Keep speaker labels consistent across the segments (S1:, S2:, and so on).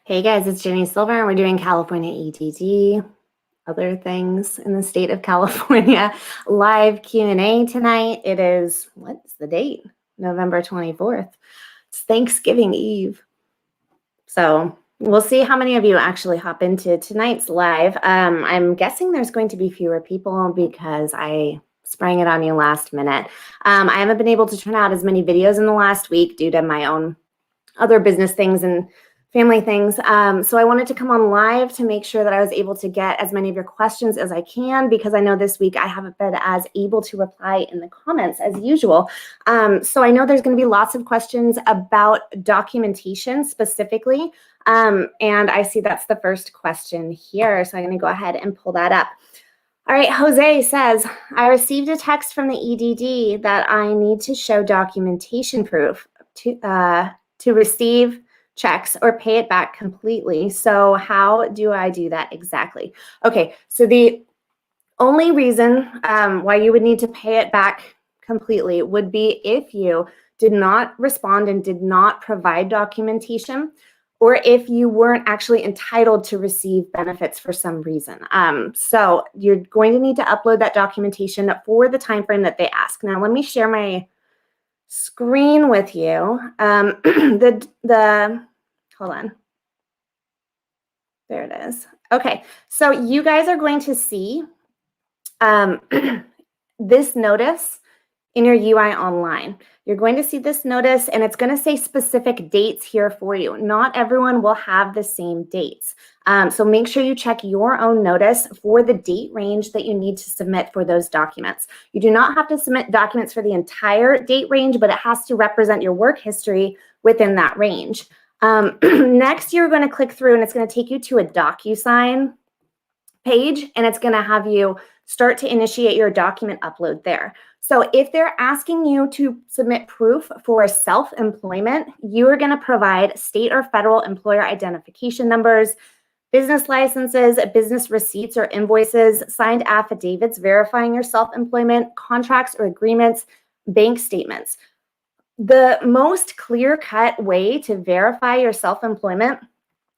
S1: Hey guys, it's Jenny Silver, and we're doing California EDD, other things in the state of California. Live Q&A tonight. It is, what's the date? November 24th. It's Thanksgiving Eve. So we'll see how many of you actually hop into tonight's live. I'm guessing there's going to be fewer people because I sprang it on you last minute. I haven't been able to turn out as many videos in the last week due to my own other business things and family things. So I wanted to come on live to make sure that I was able to get as many of your questions as I can, because I know this week I haven't been as able to reply in the comments as usual. So I know there's going to be lots of questions about documentation specifically. And I see that's the first question here. So I'm going to go ahead and pull that up. All right, Jose says, I received a text from the EDD that I need to show documentation proof to receive checks or pay it back completely. So how do I do that exactly? Okay, so the only reason why you would need to pay it back completely would be if you did not respond and did not provide documentation, or if you weren't actually entitled to receive benefits for some reason. So you're going to need to upload that documentation for the time frame that they ask. Now, let me share my screen with you. Hold on. There it is. Okay, so you guys are going to see this notice in your UI online. You're going to see this notice, and it's going to say specific dates here for you. Not everyone will have the same dates. So make sure you check your own notice for the date range that you need to submit for those documents. You do not have to submit documents for the entire date range, but it has to represent your work history within that range. Next, you're going to click through, and it's going to take you to a DocuSign page, and it's going to have you start to initiate your document upload there. So if they're asking you to submit proof for self-employment, you are going to provide state or federal employer identification numbers, business licenses, business receipts or invoices, signed affidavits verifying your self-employment, contracts or agreements, bank statements. The most clear-cut way to verify your self-employment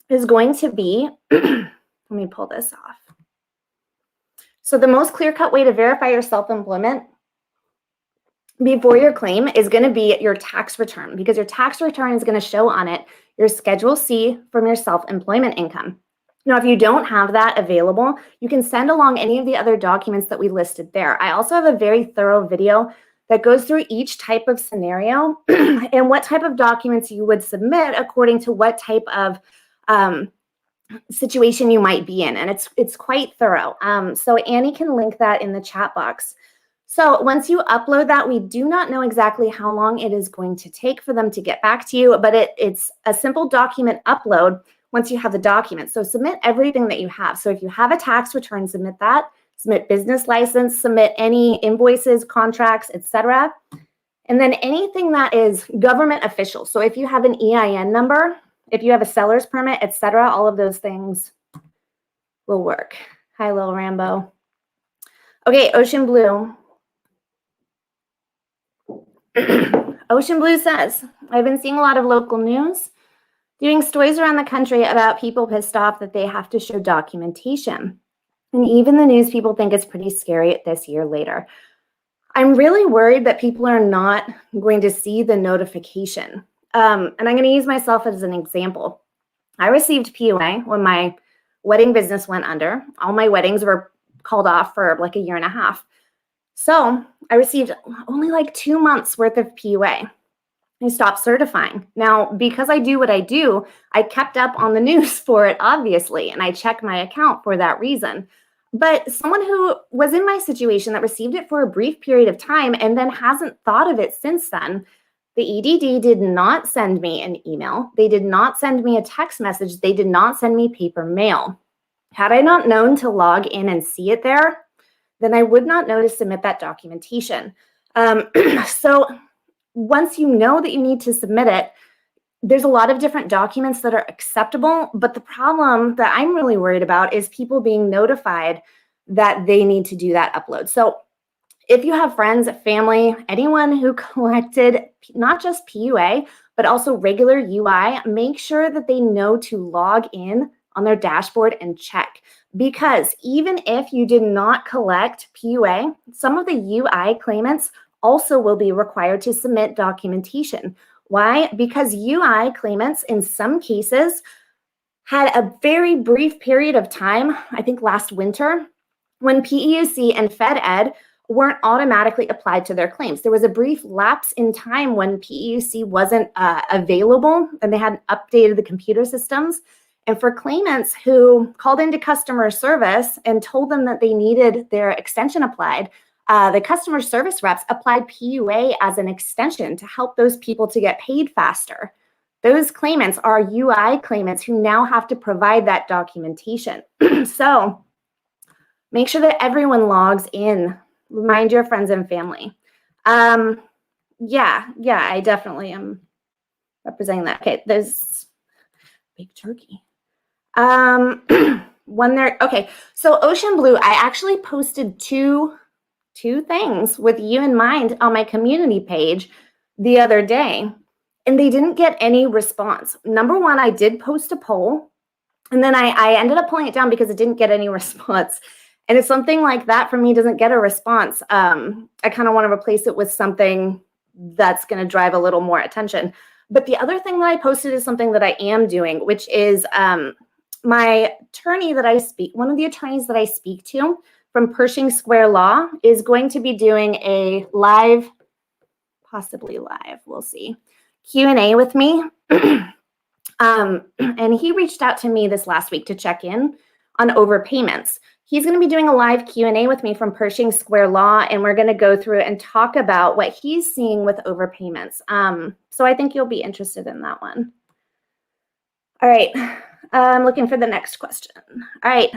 S1: is going to be, let me pull this off. So the most clear-cut way to verify your self-employment before your claim is going to be your tax return, because your tax return is going to show on it your Schedule C from your self-employment income. Now, if you don't have that available, you can send along any of the other documents that we listed there. I also have a very thorough video that goes through each type of scenario and what type of documents you would submit according to what type of situation you might be in. And it's quite thorough. So Annie can link that in the chat box. So once you upload that, we do not know exactly how long it is going to take for them to get back to you, but it's a simple document upload once you have the document. So submit everything that you have. So if you have a tax return, submit that, submit business license, submit any invoices, contracts, etc. And then anything that is government official. So if you have an EIN number, if you have a seller's permit, etc., all of those things will work. Hi, Lil Rambo. Okay, Ocean Blue. Ocean Blue says, I've been seeing a lot of local news doing stories around the country about people pissed off that they have to show documentation. And even the news people think it's pretty scary this year later. I'm really worried that people are not going to see the notification. And I'm going to use myself as an example. I received PUA when my wedding business went under. All my weddings were called off for like a year and a half. So I received only like 2 months worth of PUA. I stopped certifying. Now, because I do what I do, I kept up on the news for it, obviously, and I check my account for that reason. But someone who was in my situation that received it for a brief period of time and then hasn't thought of it since then, the EDD did not send me an email. They did not send me a text message. They did not send me paper mail. Had I not known to log in and see it there, then I would not know to submit that documentation. So once you know that you need to submit it, there's a lot of different documents that are acceptable, but the problem that I'm really worried about is people being notified that they need to do that upload. So If you have friends, family, anyone who collected not just PUA, but also regular UI, make sure that they know to log in on their dashboard and check. Because even if you did not collect PUA, some of the UI claimants also will be required to submit documentation. Why? Because UI claimants in some cases had a very brief period of time, I think last winter, when PEUC and FedEd weren't automatically applied to their claims. There was a brief lapse in time when PEUC wasn't available and they hadn't updated the computer systems. And for claimants who called into customer service and told them that they needed their extension applied, the customer service reps applied PUA as an extension to help those people to get paid faster. Those claimants are UI claimants who now have to provide that documentation. So make sure that everyone logs in. Remind your friends and family. Yeah, I definitely am representing that. Okay, there's big turkey. Okay, so Ocean Blue, I actually posted two things with you in mind on my community page the other day, and they didn't get any response. Number one, I did post a poll, and then I ended up pulling it down because it didn't get any response. And if something like that for me doesn't get a response, I kind of want to replace it with something that's going to drive a little more attention. But the other thing that I posted is something that I am doing, which is my attorney that I speak, one of the attorneys that I speak to from Pershing Square Law is going to be doing a live, possibly live, we'll see, Q&A with me. And he reached out to me this last week to check in on overpayments. He's going to be doing a live Q&A with me from Pershing Square Law, and we're going to go through and talk about what he's seeing with overpayments. So I think you'll be interested in that one. All right, I'm looking for the next question. All right,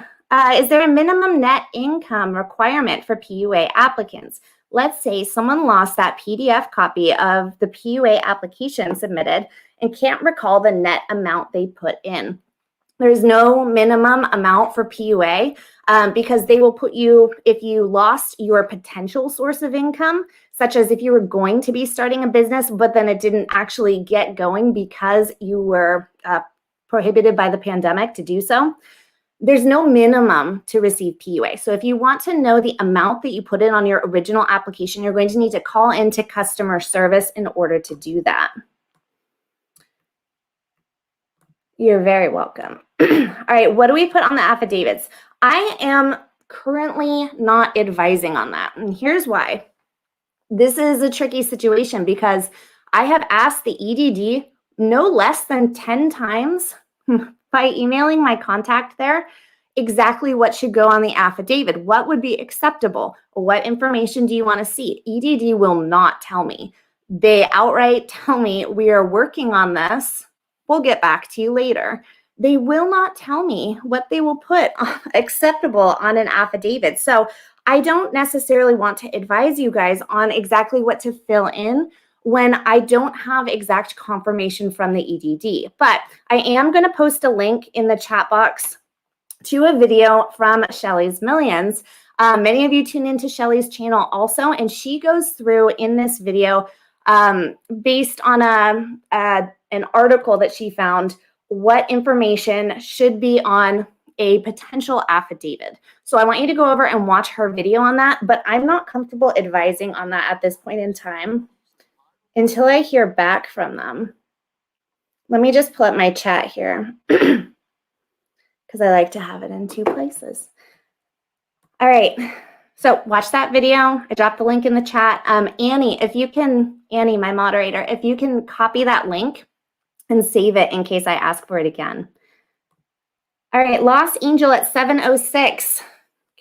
S1: is there a minimum net income requirement for PUA applicants? Let's say someone lost that PDF copy of the PUA application submitted and can't recall the net amount they put in. There's no minimum amount for PUA because they will put you, if you lost your potential source of income, such as if you were going to be starting a business, but then it didn't actually get going because you were prohibited by the pandemic to do so, there's no minimum to receive PUA. So if you want to know the amount that you put in on your original application, you're going to need to call into customer service in order to do that. You're very welcome. All right, what do we put on the affidavits? I am currently not advising on that. And here's why. This is a tricky situation because I have asked the EDD no less than 10 times by emailing my contact there exactly what should go on the affidavit. What would be acceptable? What information do you want to see? EDD will not tell me. They outright tell me, we are working on this. We'll get back to you later. They will not tell me what they will put acceptable on an affidavit. So I don't necessarily want to advise you guys on exactly what to fill in when I don't have exact confirmation from the EDD. But I am going to post a link in the chat box to a video from Shelly's Millions. Many of you tune into Shelly's channel also, and she goes through in this video based on an article that she found what information should be on a potential affidavit. So I want you to go over and watch her video on that, but I'm not comfortable advising on that at this point in time until I hear back from them. Let me just pull up my chat here because I like to have it in two places. All right. So watch that video. I dropped the link in the chat. Annie, if you can, Annie, my moderator, if you can copy that link and save it in case I ask for it again. All right, Lost Angel at 7:06.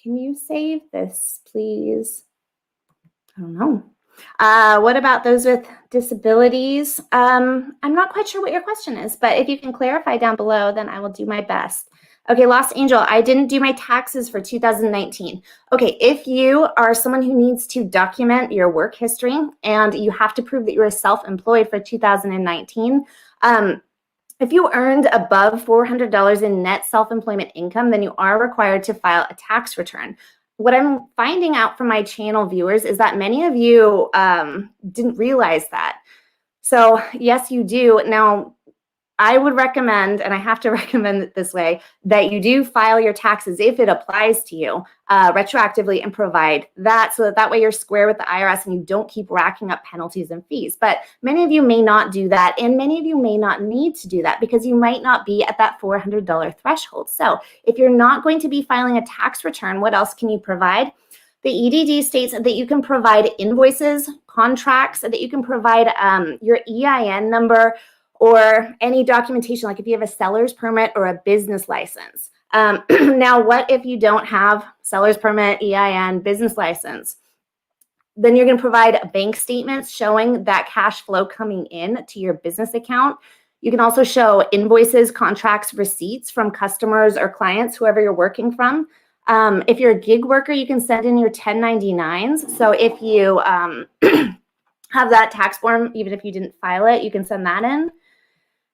S1: Can you save this, please? I don't know. What about those with disabilities? I'm not quite sure what your question is, but if you can clarify down below, then I will do my best. Okay, Lost Angel, I didn't do my taxes for 2019. Okay, if you are someone who needs to document your work history and you have to prove that you are self-employed for 2019, if you earned above $400 in net self-employment income, then you are required to file a tax return. what I'm finding out from my channel viewers is that many of you didn't realize that. So yes, you do. Now, I would recommend, and I have to recommend it this way, that you do file your taxes if it applies to you retroactively and provide that, so that way you're square with the IRS and you don't keep racking up penalties and fees. But many of you may not do that, and many of you may not need to do that because you might not be at that $400 threshold. So if you're not going to be filing a tax return, what else can you provide? The EDD states that you can provide invoices, contracts, that you can provide your EIN number, or any documentation, like if you have a seller's permit or a business license. Now, what if you don't have seller's permit, EIN, business license? Then you're going to provide bank statements showing that cash flow coming in to your business account. You can also show invoices, contracts, receipts from customers or clients, whoever you're working from. If you're a gig worker, you can send in your 1099s. So if you have that tax form, even if you didn't file it, you can send that in.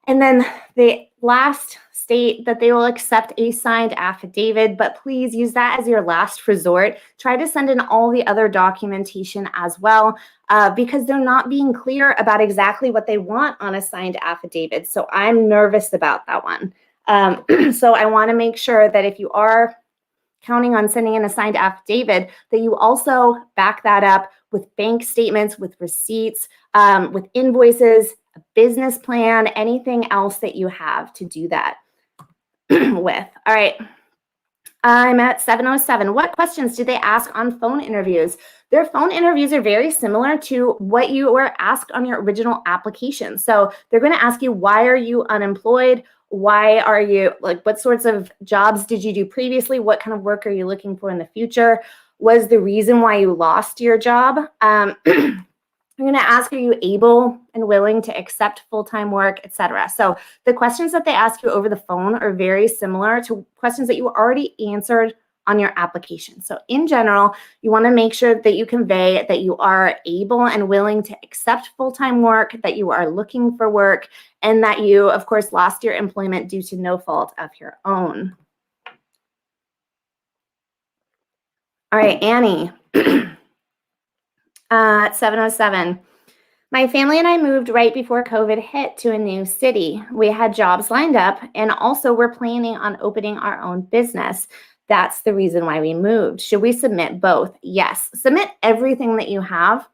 S1: And then the last state that they will accept a signed affidavit, but please use that as your last resort. Try to send in all the other documentation as well, because they're not being clear about exactly what they want on a signed affidavit. So I'm nervous about that one. So I want to make sure that if you are counting on sending in a signed affidavit, that you also back that up with bank statements, with receipts, with invoices, a business plan, anything else that you have to do that with. All right. I'm at 7:07. What questions did they ask on phone interviews? Their phone interviews are very similar to what you were asked on your original application. So they're going to ask you, why are you unemployed? Why are you, like, what sorts of jobs did you do previously? What kind of work are you looking for in the future? Was the reason why you lost your job? I'm going to ask, are you able and willing to accept full-time work, etc. So the questions that they ask you over the phone are very similar to questions that you already answered on your application. So in general, you want to make sure that you convey that you are able and willing to accept full-time work, that you are looking for work, and that you, of course, lost your employment due to no fault of your own. All right, Annie. At 7:07. My family and I moved right before COVID hit to a new city. We had jobs lined up, and also we're planning on opening our own business. That's the reason why we moved. Should we submit both? Yes. Submit everything that you have,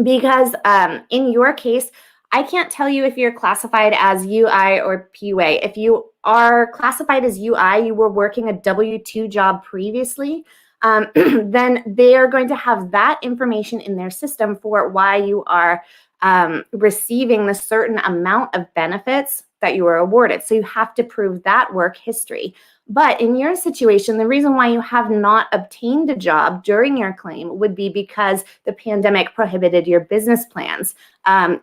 S1: because in your case, I can't tell you if you're classified as UI or PUA. If you are classified as UI, you were working a W-2 job previously, then they are going to have that information in their system for why you are receiving the certain amount of benefits that you were awarded. So you have to prove that work history. But in your situation, the reason why you have not obtained a job during your claim would be because the pandemic prohibited your business plans,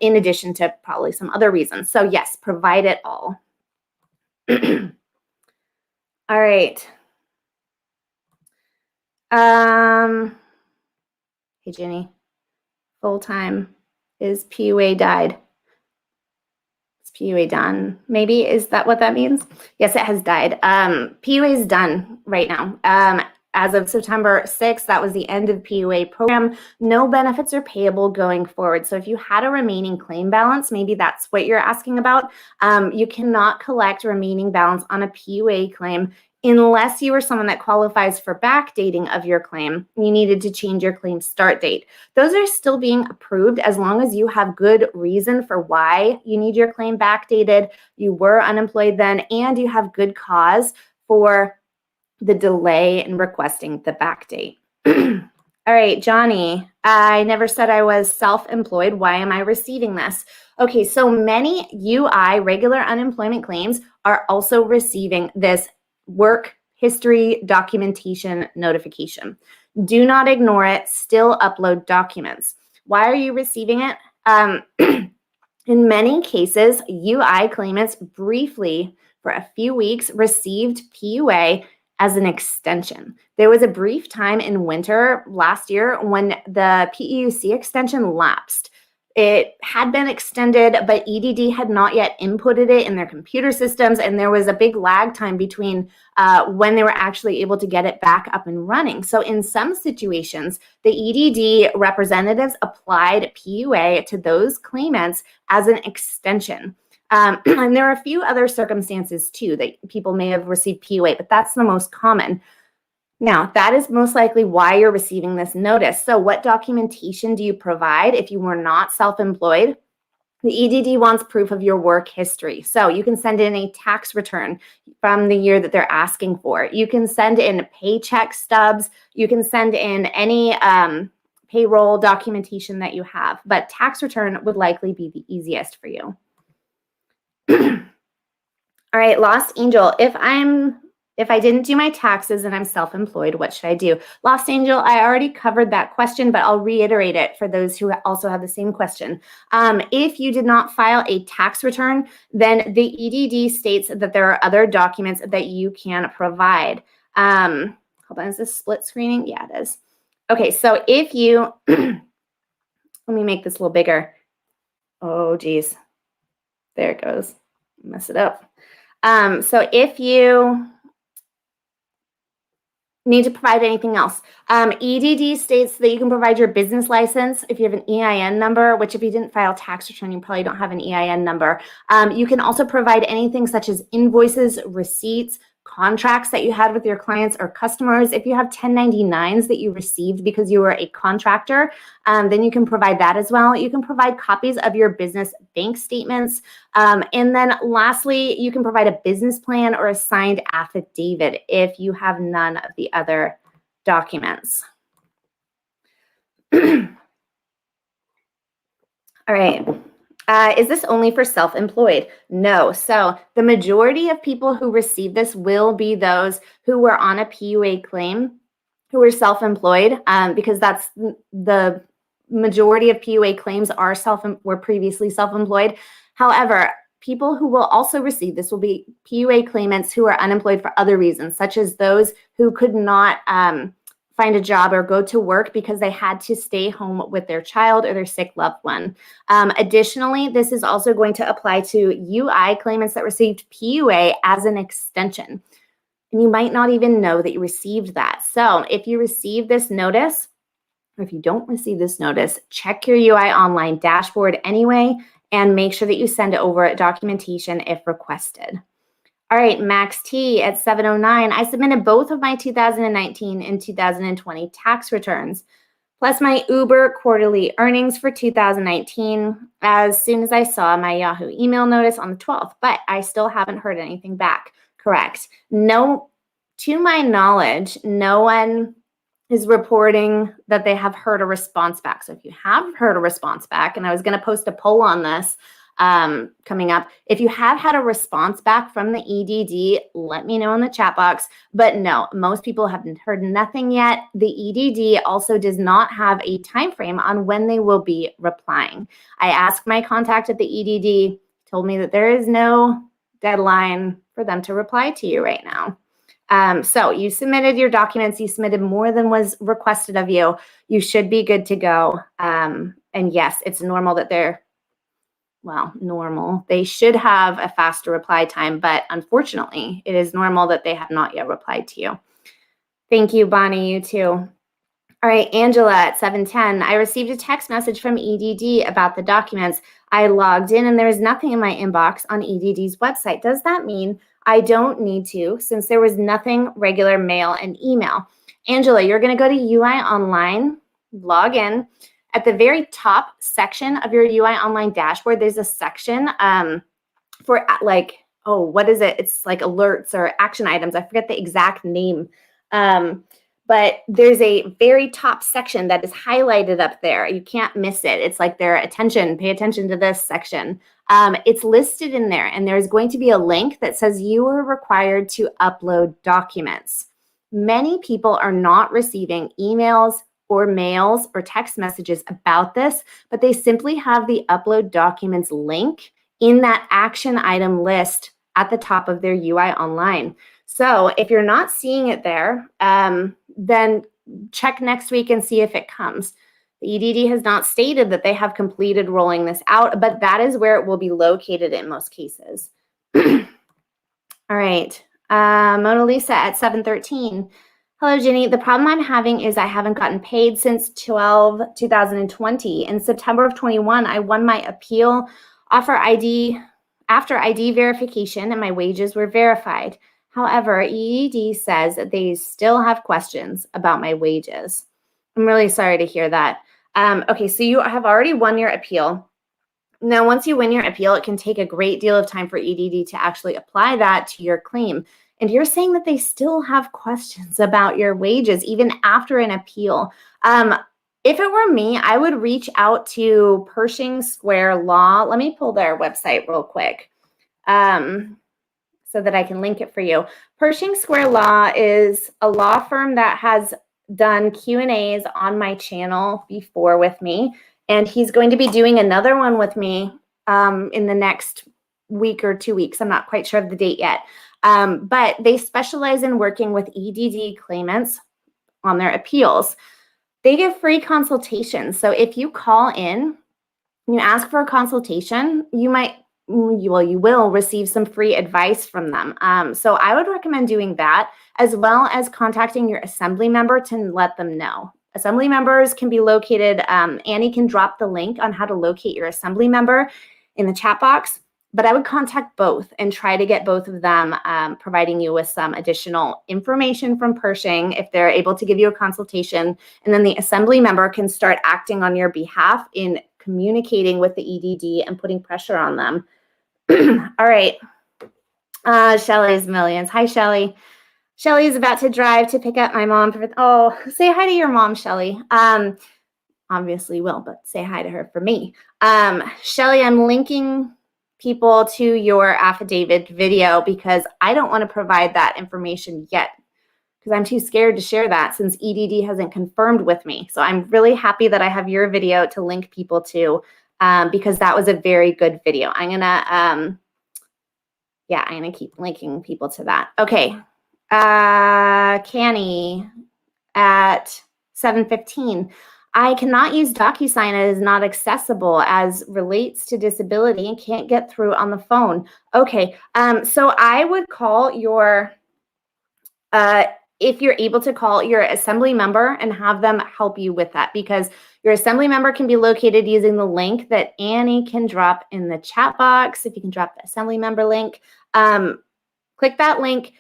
S1: in addition to probably some other reasons. So yes, provide it all. All right. Hey, Jenny. Full-time. Is PUA died? Is PUA done? Maybe, is that what that means? Yes, it has died. PUA is done right now. As of September 6th, that was the end of PUA program. No benefits are payable going forward. So if you had a remaining claim balance, maybe that's what you're asking about, you cannot collect remaining balance on a PUA claim unless you were someone that qualifies for backdating of your claim. You needed to change your claim start date. Those are still being approved as long as you have good reason for why you need your claim backdated, you were unemployed then, and you have good cause for the delay in requesting the backdate. All right, Johnny, I never said I was self-employed. Why am I receiving this? Okay, so many UI, regular unemployment claims, are also receiving this work history documentation notification. Do not ignore it. Still upload documents. Why are you receiving it? In many cases, UI claimants briefly, for a few weeks, received PUA as an extension. There was a brief time in winter last year when the PEUC extension lapsed. It had been extended, but EDD had not yet inputted it in their computer systems, and there was a big lag time between when they were actually able to get it back up and running. So in some situations, the EDD representatives applied PUA to those claimants as an extension. And there are a few other circumstances too that people may have received PUA, but that's the most common. Now, that is most likely why you're receiving this notice. So what documentation do you provide if you were not self-employed? The EDD wants proof of your work history. So you can send in a tax return from the year that they're asking for. You can send in paycheck stubs. You can send in any payroll documentation that you have, but tax return would likely be the easiest for you. All right, Lost Angel, if I didn't do my taxes and I'm self-employed, what should I do? Lost Angel, I already covered that question, but I'll reiterate it for those who also have the same question. If you did not file a tax return, then the EDD states that there are other documents that you can provide. Hold on, is this split screening? Yeah, it is. Okay, so if you, let me make this a little bigger. Oh, geez. There it goes. Mess it up. So if you need to provide anything else, EDD states that you can provide your business license if you have an EIN number, which if you didn't file tax return, you probably don't have an EIN number. You can also provide anything such as invoices, receipts, contracts that you had with your clients or customers. If you have 1099s that you received because you were a contractor, then you can provide that as well. You can provide copies of your business bank statements. And then lastly, you can provide a business plan or a signed affidavit if you have none of the other documents. All right. Is this only for self-employed? No. So the majority of people who receive this will be those who were on a PUA claim, who were self-employed, because that's the majority of PUA claims were previously self-employed. However, people who will also receive this will be PUA claimants who are unemployed for other reasons, such as those who could not find a job or go to work because they had to stay home with their child or their sick loved one. Additionally, this is also going to apply to UI claimants that received PUA as an extension. And you might not even know that you received that. So if you receive this notice, or if you don't receive this notice, check your UI online dashboard anyway, and make sure that you send over documentation if requested. All right, Max T at 709. I submitted both of my 2019 and 2020 tax returns, plus my Uber quarterly earnings for 2019 as soon as I saw my Yahoo email notice on the 12th, but I still haven't heard anything back. Correct. No, to my knowledge, no one is reporting that they have heard a response back. So if you have heard a response back, and I was going to post a poll on this, coming up. If you have had a response back from the EDD, let me know in the chat box. But no, most people haven't heard nothing yet. The EDD also does not have a time frame on when they will be replying. I asked my contact at the EDD, told me that there is no deadline for them to reply to you right now. So you submitted your documents, you submitted more than was requested of you. You should be good to go. And yes, it's normal that they should have a faster reply time, but unfortunately, it is normal that they have not yet replied to you. Thank you, Bonnie, you too. All right, Angela at 710. I received a text message from EDD about the documents. I logged in and there is nothing in my inbox on EDD's website. Does that mean I don't need to, since there was nothing regular mail and email? Angela, you're going to go to UI Online, log in. At the very top section of your UI Online dashboard, there's a section for what is it? It's like alerts or action items. I forget the exact name. But there's a very top section that is highlighted up there. You can't miss it. It's like their attention, pay attention to this section. It's listed in there, and there's going to be a link that says you are required to upload documents. Many people are not receiving emails or mails or text messages about this, but they simply have the upload documents link in that action item list at the top of their UI Online. So if you're not seeing it there, then check next week and see if it comes. The EDD has not stated that they have completed rolling this out, but that is where it will be located in most cases. All right, Mona Lisa at 7:13. Hello, Jenny. The problem I'm having is I haven't gotten paid since 2020. In September of 21, I won my appeal after ID verification and my wages were verified. However, EDD says that they still have questions about my wages. I'm really sorry to hear that. Okay, so you have already won your appeal. Now, once you win your appeal, it can take a great deal of time for EDD to actually apply that to your claim. And you're saying that they still have questions about your wages even after an appeal. If it were me, I would reach out to Pershing Square Law. Let me pull their website real quick so that I can link it for you. Pershing Square Law is a law firm that has done Q&As on my channel before with me, and he's going to be doing another one with me in the next week or 2 weeks. I'm not quite sure of the date yet. But they specialize in working with EDD claimants on their appeals. They give free consultations. So if you call in, you ask for a consultation, you will receive some free advice from them. So I would recommend doing that, as well as contacting your assembly member to let them know. Assembly members can be located, Annie can drop the link on how to locate your assembly member in the chat box, but I would contact both and try to get both of them providing you with some additional information from Pershing if they're able to give you a consultation. And then the assembly member can start acting on your behalf in communicating with the EDD and putting pressure on them. All right. Shelly's Millions. Hi, Shelly. Shelly is about to drive to pick up my mom. Oh, say hi to your mom, Shelly. Obviously will, but say hi to her for me. Shelly, I'm linking people to your affidavit video because I don't want to provide that information yet because I'm too scared to share that since EDD hasn't confirmed with me. So I'm really happy that I have your video to link people to because that was a very good video. I'm gonna keep linking people to that. Okay, Canny at 7:15. I cannot use DocuSign. It is not accessible as relates to disability and can't get through on the phone. Okay, so I would call your, if you're able to call your assembly member and have them help you with that, because your assembly member can be located using the link that Annie can drop in the chat box. If you can drop the assembly member link, click that link.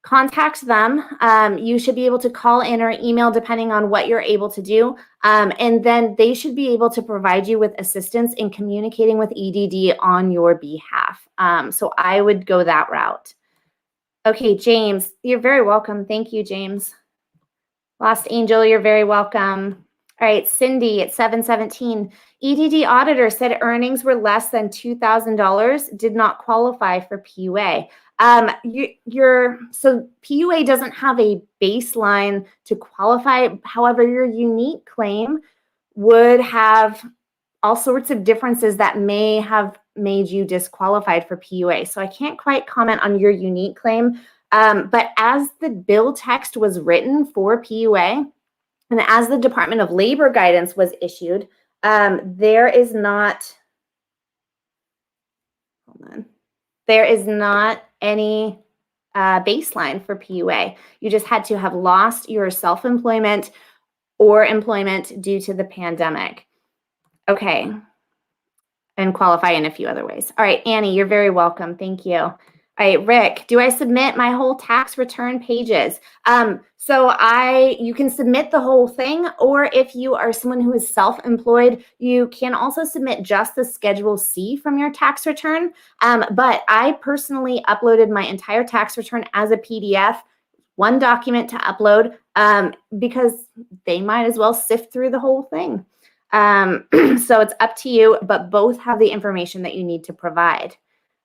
S1: Contact them. You should be able to call in or email depending on what you're able to do. And then they should be able to provide you with assistance in communicating with EDD on your behalf. So I would go that route. Okay, James, you're very welcome. Thank you, James. Lost Angel, you're very welcome. All right, Cindy at 7:17. EDD auditor said earnings were less than $2,000, did not qualify for PUA. So PUA doesn't have a baseline to qualify. However, your unique claim would have all sorts of differences that may have made you disqualified for PUA. So I can't quite comment on your unique claim. But as the bill text was written for PUA, and as the Department of Labor guidance was issued, there is not any baseline for PUA. You just had to have lost your self-employment or employment due to the pandemic. Okay. And qualify in a few other ways. All right, Annie, you're very welcome. Thank you. All right, Rick, do I submit my whole tax return pages? You can submit the whole thing, or if you are someone who is self-employed, you can also submit just the Schedule C from your tax return. But I personally uploaded my entire tax return as a PDF, one document to upload, because they might as well sift through the whole thing. So it's up to you, but both have the information that you need to provide.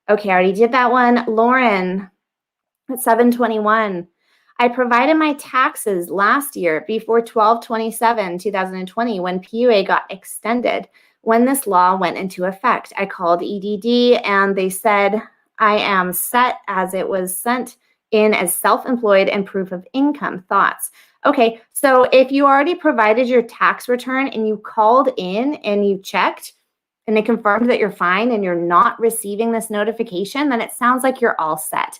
S1: Okay, I already did that one. Lauren at 7:21. I provided my taxes last year before 12/27/2020 when PUA got extended. When this law went into effect, I called EDD and they said I am set as it was sent in as self-employed and proof of income. Thoughts? Okay, so if you already provided your tax return and you called in and you checked and they confirmed that you're fine and you're not receiving this notification, then it sounds like you're all set.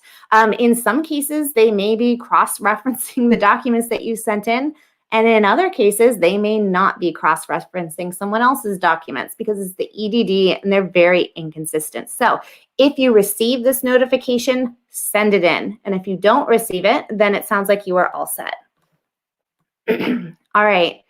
S1: In some cases, they may be cross-referencing the documents that you sent in, and in other cases, they may not be cross-referencing someone else's documents because it's the EDD and they're very inconsistent. So if you receive this notification, send it in. And if you don't receive it, then it sounds like you are all set. All right.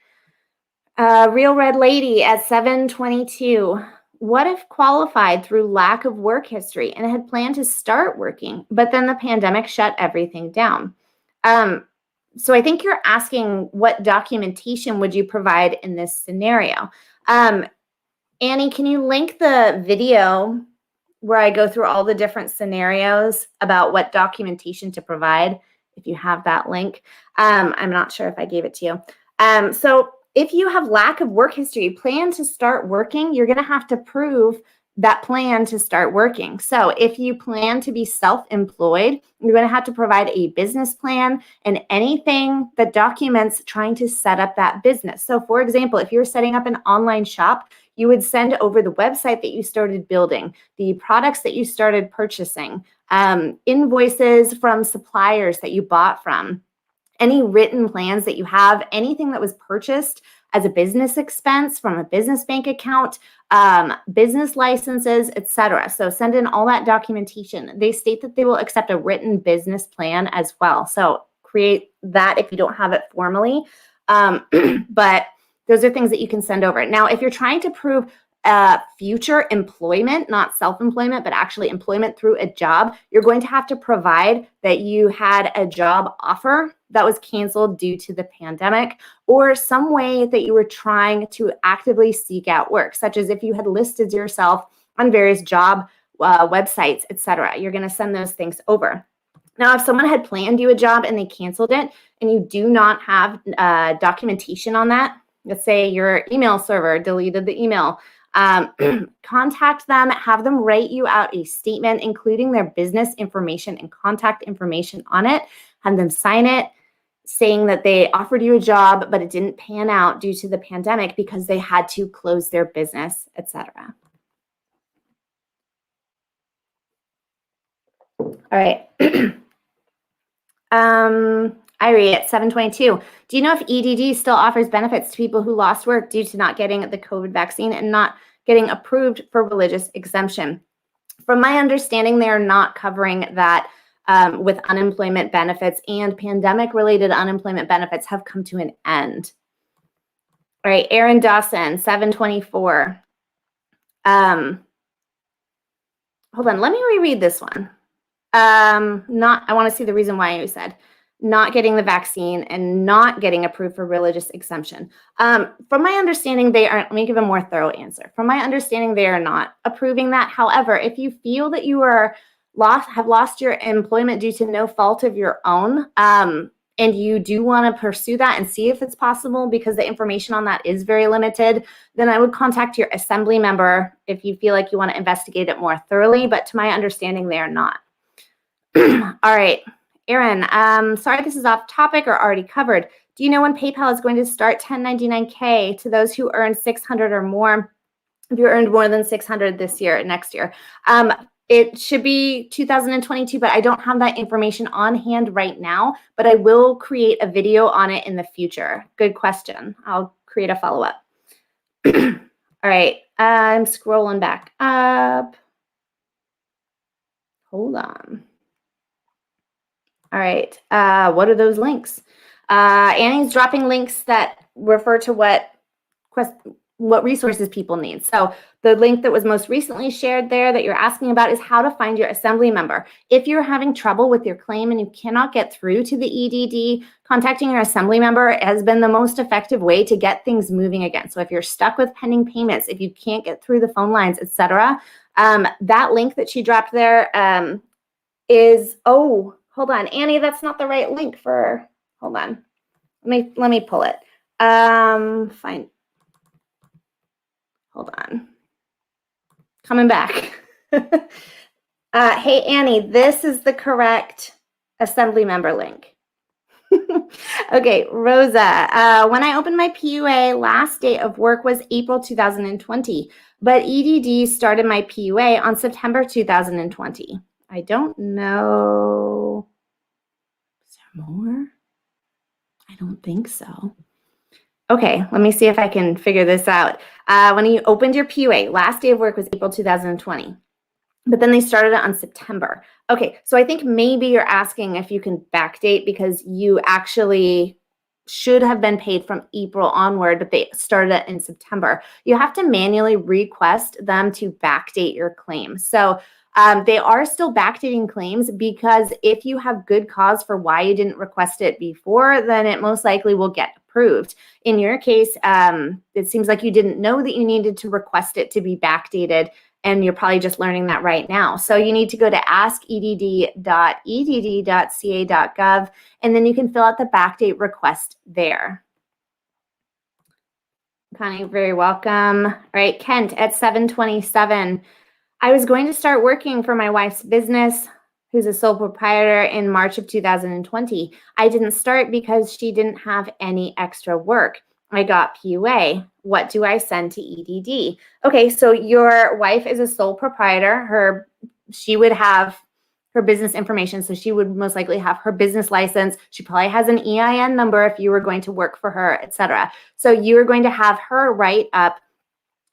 S1: Real Red Lady at 7:22. What if qualified through lack of work history and had planned to start working, but then the pandemic shut everything down? So I think you're asking what documentation would you provide in this scenario? Annie, can you link the video where I go through all the different scenarios about what documentation to provide, if you have that link? I'm not sure if I gave it to you. So if you have lack of work history, plan to start working, you're going to have to prove that plan to start working. So if you plan to be self-employed, you're going to have to provide a business plan and anything that documents trying to set up that business. So for example, if you're setting up an online shop, you would send over the website that you started building, the products that you started purchasing, invoices from suppliers that you bought from, any written plans that you have, anything that was purchased as a business expense from a business bank account, business licenses, etc. So send in all that documentation. They state that they will accept a written business plan as well. So create that if you don't have it formally. But those are things that you can send over. Now, if you're trying to prove future employment, not self-employment, but actually employment through a job, you're going to have to provide that you had a job offer that was canceled due to the pandemic, or some way that you were trying to actively seek out work, such as if you had listed yourself on various job websites, etc. You're going to send those things over. Now, if someone had planned you a job and they canceled it, and you do not have documentation on that, let's say your email server deleted the email, contact them, have them write you out a statement, including their business information and contact information on it, have them sign it, saying that they offered you a job, but it didn't pan out due to the pandemic because they had to close their business, etc. All right. Irie at 7:22. Do you know if EDD still offers benefits to people who lost work due to not getting the COVID vaccine and not getting approved for religious exemption? From my understanding, they are not covering that with unemployment benefits, and pandemic-related unemployment benefits have come to an end. All right, Aaron Dawson, 7:24. Hold on, let me reread this one. I want to see the reason why you said not getting the vaccine and not getting approved for religious exemption. From my understanding, they aren't. Let me give a more thorough answer. From my understanding, they are not approving that. However, if you feel that you are have lost your employment due to no fault of your own, and you do want to pursue that and see if it's possible, because the information on that is very limited, then I would contact your assembly member if you feel like you want to investigate it more thoroughly. But to my understanding, they are not. All right, Aaron, sorry this is off topic or already covered. Do you know when PayPal is going to start 1099K to those who earn 600 or more? If you earned more than 600 this year, next year. It should be 2022, but I don't have that information on hand right now, but I will create a video on it in the future. Good question. I'll create a follow-up. All right, I'm scrolling back up. Hold on. All right, what are those links? Annie's dropping links that refer to what resources people need. So the link that was most recently shared there that you're asking about is how to find your assembly member. If you're having trouble with your claim and you cannot get through to the EDD, contacting your assembly member has been the most effective way to get things moving again. So if you're stuck with pending payments, if you can't get through the phone lines, etc., that link that she dropped there is, oh, hold on, Annie, that's not the right link for, hold on. Let me pull it. Fine. Hold on. Coming back. Hey, Annie, this is the correct assembly member link. Okay, Rosa, when I opened my PUA, last day of work was April 2020, but EDD started my PUA on September 2020. I don't know. Is there more? I don't think so. Okay, let me see if I can figure this out. When you opened your PUA, last day of work was April 2020. But then they started it on September. Okay, so I think maybe you're asking if you can backdate because you actually should have been paid from April onward, but they started it in September. You have to manually request them to backdate your claim. So they are still backdating claims because if you have good cause for why you didn't request it before, then it most likely will get approved. In your case, it seems like you didn't know that you needed to request it to be backdated, and you're probably just learning that right now. So you need to go to askedd.edd.ca.gov, and then you can fill out the backdate request there. Connie, very welcome. All right, Kent at 727. I was going to start working for my wife's business, who's a sole proprietor, in March of 2020. I didn't start because she didn't have any extra work. I got PUA. What do I send to EDD? Okay, so your wife is a sole proprietor. She would have her business information, so she would most likely have her business license. She probably has an EIN number if you were going to work for her, etc. So you are going to have her write up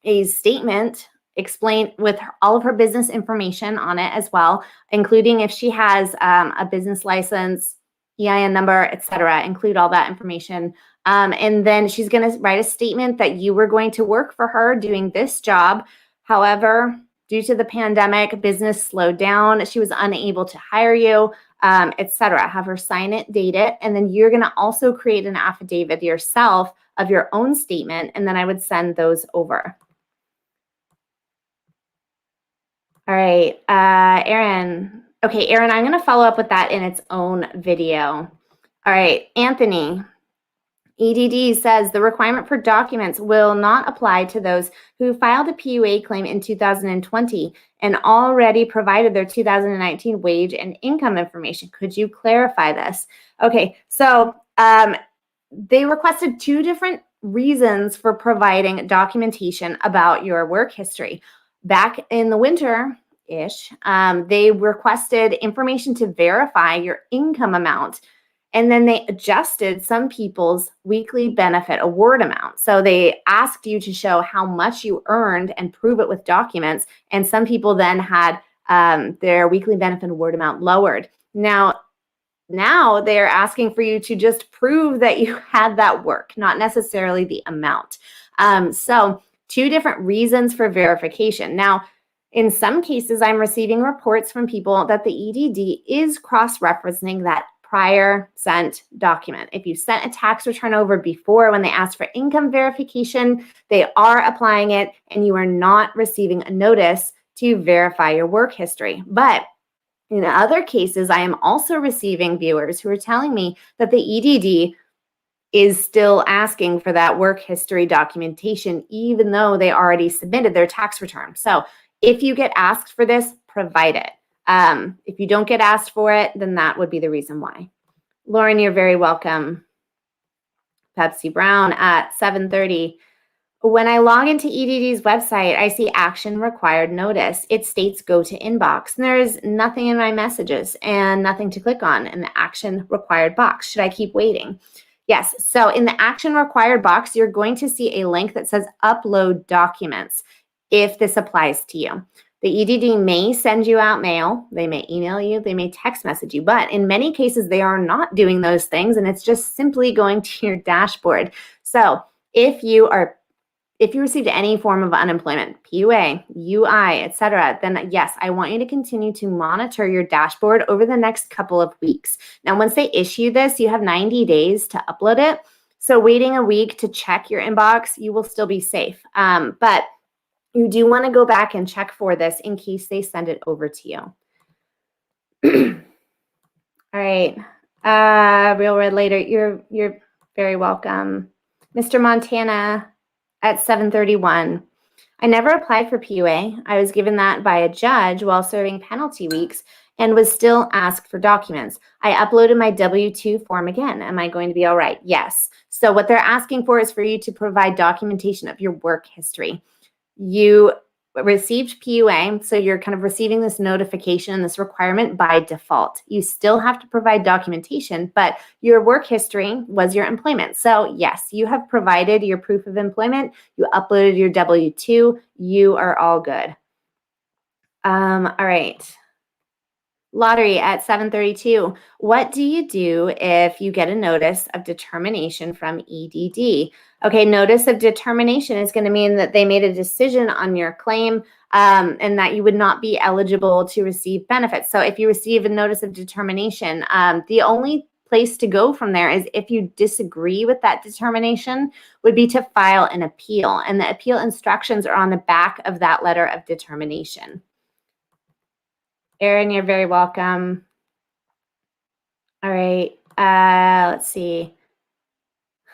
S1: a statement explain with all of her business information on it as well, including if she has a business license, EIN number, etc. Include all that information. And then she's going to write a statement that you were going to work for her doing this job. However, due to the pandemic, business slowed down. She was unable to hire you, etc. Have her sign it, date it, and then you're going to also create an affidavit yourself of your own statement, and then I would send those over. All right, Aaron. Okay, Aaron, I'm going to follow up with that in its own video. All right, Anthony. EDD says the requirement for documents will not apply to those who filed a PUA claim in 2020 and already provided their 2019 wage and income information. Could you clarify this? Okay, so they requested two different reasons for providing documentation about your work history. Back in the winter-ish, they requested information to verify your income amount. And then they adjusted some people's weekly benefit award amount. So they asked you to show how much you earned and prove it with documents. And some people then had their weekly benefit award amount lowered. Now they're asking for you to just prove that you had that work, not necessarily the amount. So two different reasons for verification. Now, in some cases, I'm receiving reports from people that the EDD is cross-referencing that prior sent document. If you sent a tax return over before when they asked for income verification, they are applying it and you are not receiving a notice to verify your work history. But in other cases, I am also receiving viewers who are telling me that the EDD is still asking for that work history documentation, even though they already submitted their tax return. So if you get asked for this, provide it. If you don't get asked for it, then that would be the reason why. Lauren, you're very welcome. Pepsi Brown at 7:30. When I log into EDD's website, I see action required notice. It states go to inbox. And there's nothing in my messages and nothing to click on in the action required box. Should I keep waiting? Yes. So in the action required box, you're going to see a link that says upload documents if this applies to you. The EDD may send you out mail, they may email you, they may text message you, but in many cases they are not doing those things and it's just simply going to your dashboard. So if you received any form of unemployment, PUA, UI, etc., then yes, I want you to continue to monitor your dashboard over the next couple of weeks. Now, once they issue this, you have 90 days to upload it. So waiting a week to check your inbox, you will still be safe. But you do want to go back and check for this in case they send it over to you. All right. Real Red Later, you're very welcome. Mr. Montana at 7:31. I never applied for PUA. I was given that by a judge while serving penalty weeks and was still asked for documents. I uploaded my W-2 form again. Am I going to be all right? Yes. So what they're asking for is for you to provide documentation of your work history. You received PUA, so you're kind of receiving this notification and this requirement by default. You still have to provide documentation, but your work history was your employment. So yes, you have provided your proof of employment. You uploaded your W-2. You are all good. All right. Lottery at 7:32. What do you do if you get a notice of determination from EDD? Okay, notice of determination is going to mean that they made a decision on your claim and that you would not be eligible to receive benefits. So if you receive a notice of determination, the only place to go from there is if you disagree with that determination would be to file an appeal. And the appeal instructions are on the back of that letter of determination. Erin, you're very welcome. All right, let's see.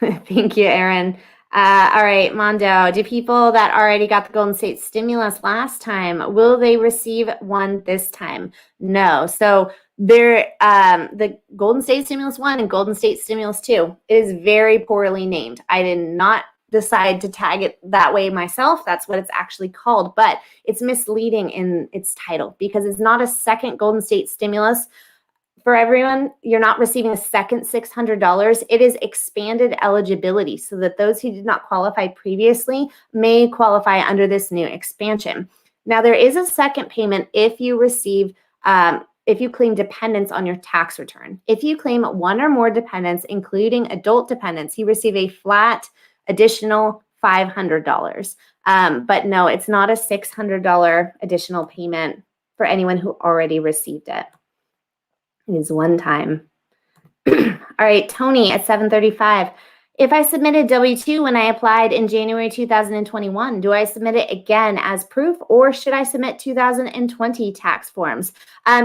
S1: Thank you, Erin. All right, Mondo, do people that already got the Golden State stimulus last time, will they receive one this time? No. So the Golden State Stimulus 1 and Golden State Stimulus 2 is very poorly named. I did not decide to tag it that way myself. That's what it's actually called, but it's misleading in its title because it's not a second Golden State stimulus for everyone. You're not receiving a second $600. It is expanded eligibility so that those who did not qualify previously may qualify under this new expansion. Now, there is a second payment if you receive if you claim dependents on your tax return. If you claim one or more dependents, including adult dependents, you receive a flat additional $500. But no, it's not a $600 additional payment for anyone who already received it. It is one time. All right, Tony at 7:35. If I submitted W-2 when I applied in January 2021, do I submit it again as proof or should I submit 2020 tax forms?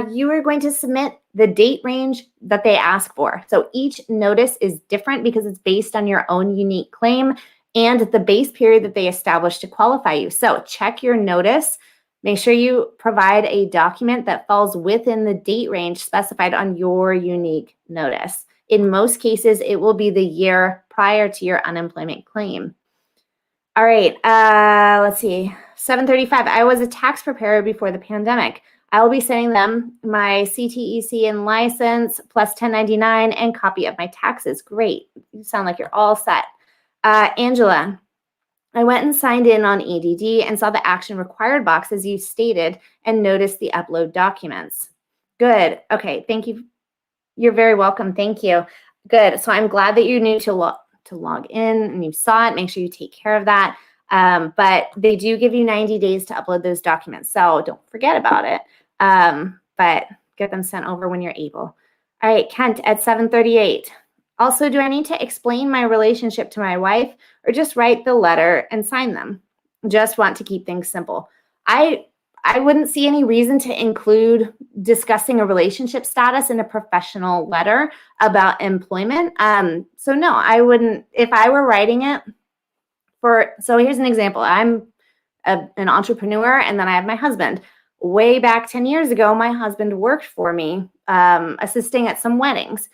S1: You are going to submit the date range that they ask for. So each notice is different because it's based on your own unique claim and the base period that they established to qualify you. So check your notice. Make sure you provide a document that falls within the date range specified on your unique notice. In most cases, it will be the year prior to your unemployment claim. All right, let's see. 7:35. I was a tax preparer before the pandemic. I will be sending them my CTEC and license plus 1099 and copy of my taxes. Great. You sound like you're all set. Angela, I went and signed in on EDD and saw the action required box as you stated and noticed the upload documents. Good. Okay. Thank you. You're very welcome. Thank you. Good. So I'm glad that you knew to log in and you saw it. Make sure you take care of that. But they do give you 90 days to upload those documents. So don't forget about it. But get them sent over when you're able. All right, Kent at 7:38. Also, do I need to explain my relationship to my wife or just write the letter and sign them? Just want to keep things simple. I wouldn't see any reason to include discussing a relationship status in a professional letter about employment. So no, I wouldn't. If I were writing it so here's an example. I'm an entrepreneur and then I have my husband. Way back 10 years ago, my husband worked for me assisting at some weddings.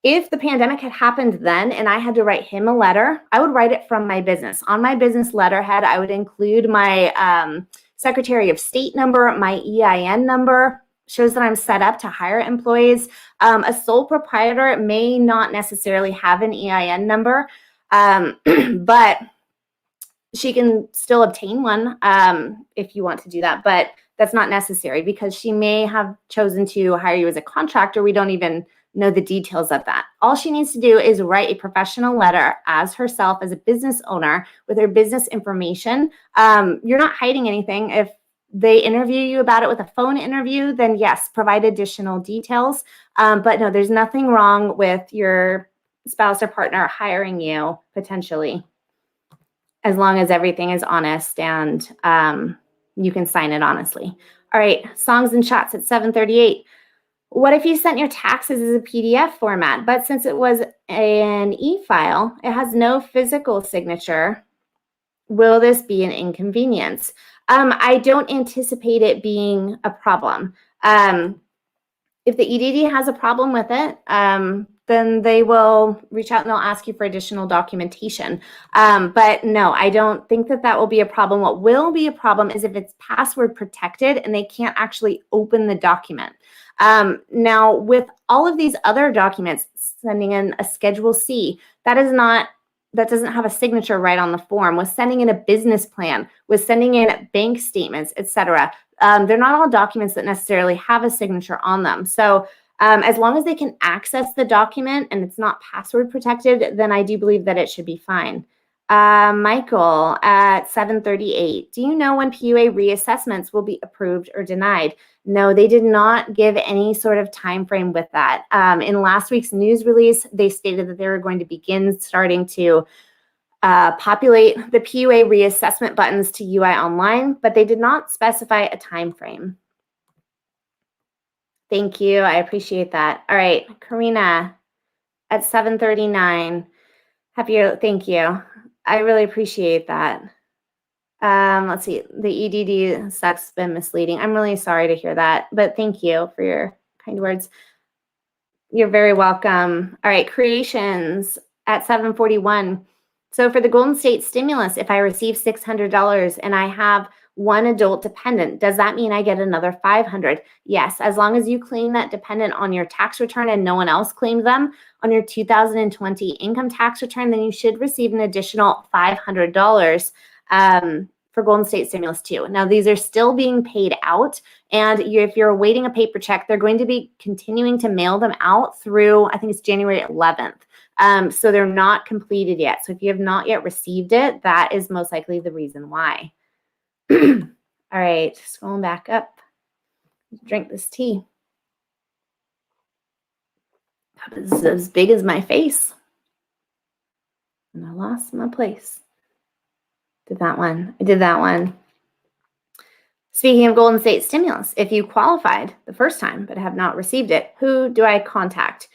S1: If the pandemic had happened then and I had to write him a letter, I would write it from my business. On my business letterhead, I would include my Secretary of State number, my EIN number, shows that I'm set up to hire employees. A sole proprietor may not necessarily have an EIN number, but she can still obtain one if you want to do that. But that's not necessary because she may have chosen to hire you as a contractor. We don't even know the details of that. All she needs to do is write a professional letter as herself, as a business owner, with her business information. You're not hiding anything. If they interview you about it with a phone interview, then yes, provide additional details. But no, there's nothing wrong with your spouse or partner hiring you potentially, as long as everything is honest and you can sign it honestly. All right, songs and shots at 7:38. What if you sent your taxes as a PDF format, but since it was an e-file, it has no physical signature? Will this be an inconvenience? I don't anticipate it being a problem. if the EDD has a problem with it, then they will reach out and they'll ask you for additional documentation. But no, I don't think that that will be a problem. What will be a problem is if it's password protected and they can't actually open the document. Now, with all of these other documents, sending in a Schedule C, that doesn't have a signature right on the form. With sending in a business plan, with sending in bank statements, etc. They're not all documents that necessarily have a signature on them. So as long as they can access the document and it's not password protected, then I do believe that it should be fine. Michael at 7:38, do you know when PUA reassessments will be approved or denied? No, they did not give any sort of time frame with that. In last week's news release, they stated that they were going to begin starting to populate the PUA reassessment buttons to UI Online, but they did not specify a time frame. Thank you. I appreciate that. All right, Karina at 7:39. Thank you. I really appreciate that. Let's see. The EDD stuff's been misleading. I'm really sorry to hear that, but thank you for your kind words. You're very welcome. All right, creations at 7:41. So for the Golden State stimulus, if I receive $600 and I have one adult dependent, does that mean I get another $500? Yes, as long as you claim that dependent on your tax return and no one else claimed them on your 2020 income tax return, then you should receive an additional $500 for Golden State stimulus too. Now, these are still being paid out, and if you're awaiting a paper check, they're going to be continuing to mail them out through, I think it's January 11th. So they're not completed yet. So if you have not yet received it, that is most likely the reason why. All right, scrolling back up. Drink this tea. That was as big as my face. And I lost my place. Did that one. I did that one. Speaking of Golden State stimulus, if you qualified the first time but have not received it, who do I contact?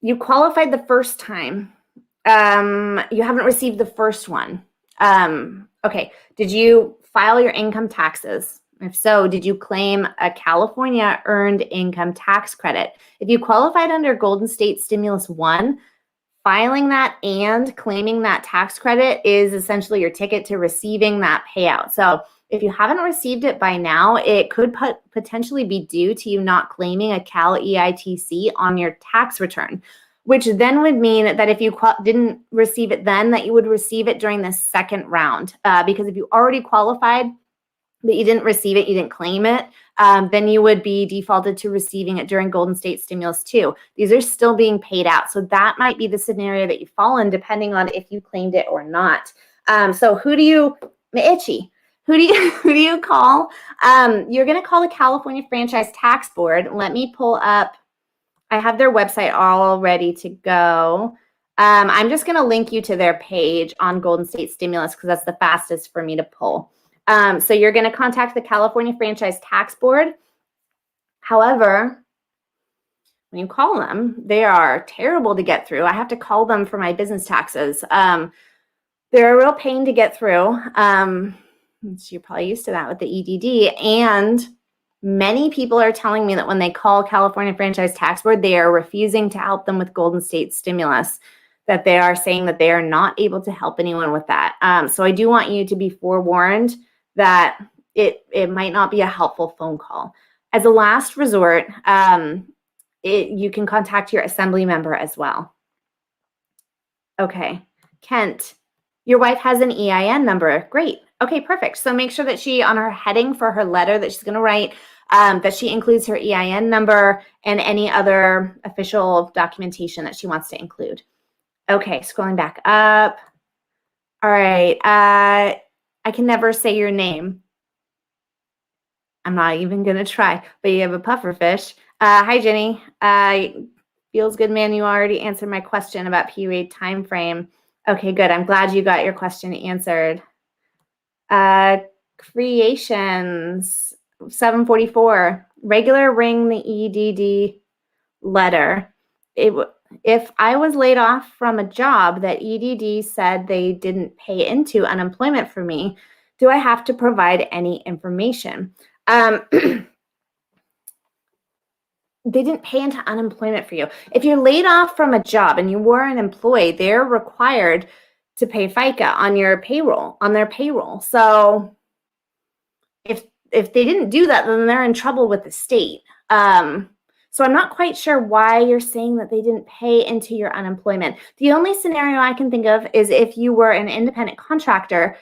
S1: You qualified the first time. You haven't received the first one. Okay, did you file your income taxes? If so, did you claim a California earned income tax credit? If you qualified under Golden State Stimulus 1, filing that and claiming that tax credit is essentially your ticket to receiving that payout. So if you haven't received it by now, it could potentially be due to you not claiming a Cal EITC on your tax return, which then would mean that if you didn't receive it then, that you would receive it during the second round. Because if you already qualified, but you didn't receive it, you didn't claim it, then you would be defaulted to receiving it during Golden State Stimulus 2. These are still being paid out. So that might be the scenario that you fall in depending on if you claimed it or not. So who do you call? You're going to call the California Franchise Tax Board. Let me pull up. I have their website all ready to go. I'm just going to link you to their page on Golden State Stimulus because that's the fastest for me to pull. So you're going to contact the California Franchise Tax Board. However, when you call them, they are terrible to get through. I have to call them for my business taxes. They're a real pain to get through. You're probably used to that with the EDD. And many people are telling me that when they call California Franchise Tax Board, they are refusing to help them with Golden State Stimulus, that they are saying that they are not able to help anyone with that. So I do want you to be forewarned that it might not be a helpful phone call. As a last resort, you can contact your assembly member as well. Okay, Kent, your wife has an EIN number. Great. Okay, perfect. So make sure that she, on her heading for her letter that she's going to write, that she includes her EIN number and any other official documentation that she wants to include. Okay, scrolling back up. All right. I can never say your name. I'm not even going to try, but you have a pufferfish. Hi, Jenny. Feels good, man. You already answered my question about PUA timeframe. Okay, good. I'm glad you got your question answered. Creations, 744. Regular ring the EDD letter. If I was laid off from a job that EDD said they didn't pay into unemployment for me, do I have to provide any information? they didn't pay into unemployment for you. If you're laid off from a job and you were an employee, they're required to pay FICA on your payroll, on their payroll. So if they didn't do that, then they're in trouble with the state. So I'm not quite sure why you're saying that they didn't pay into your unemployment. The only scenario I can think of is if you were an independent contractor,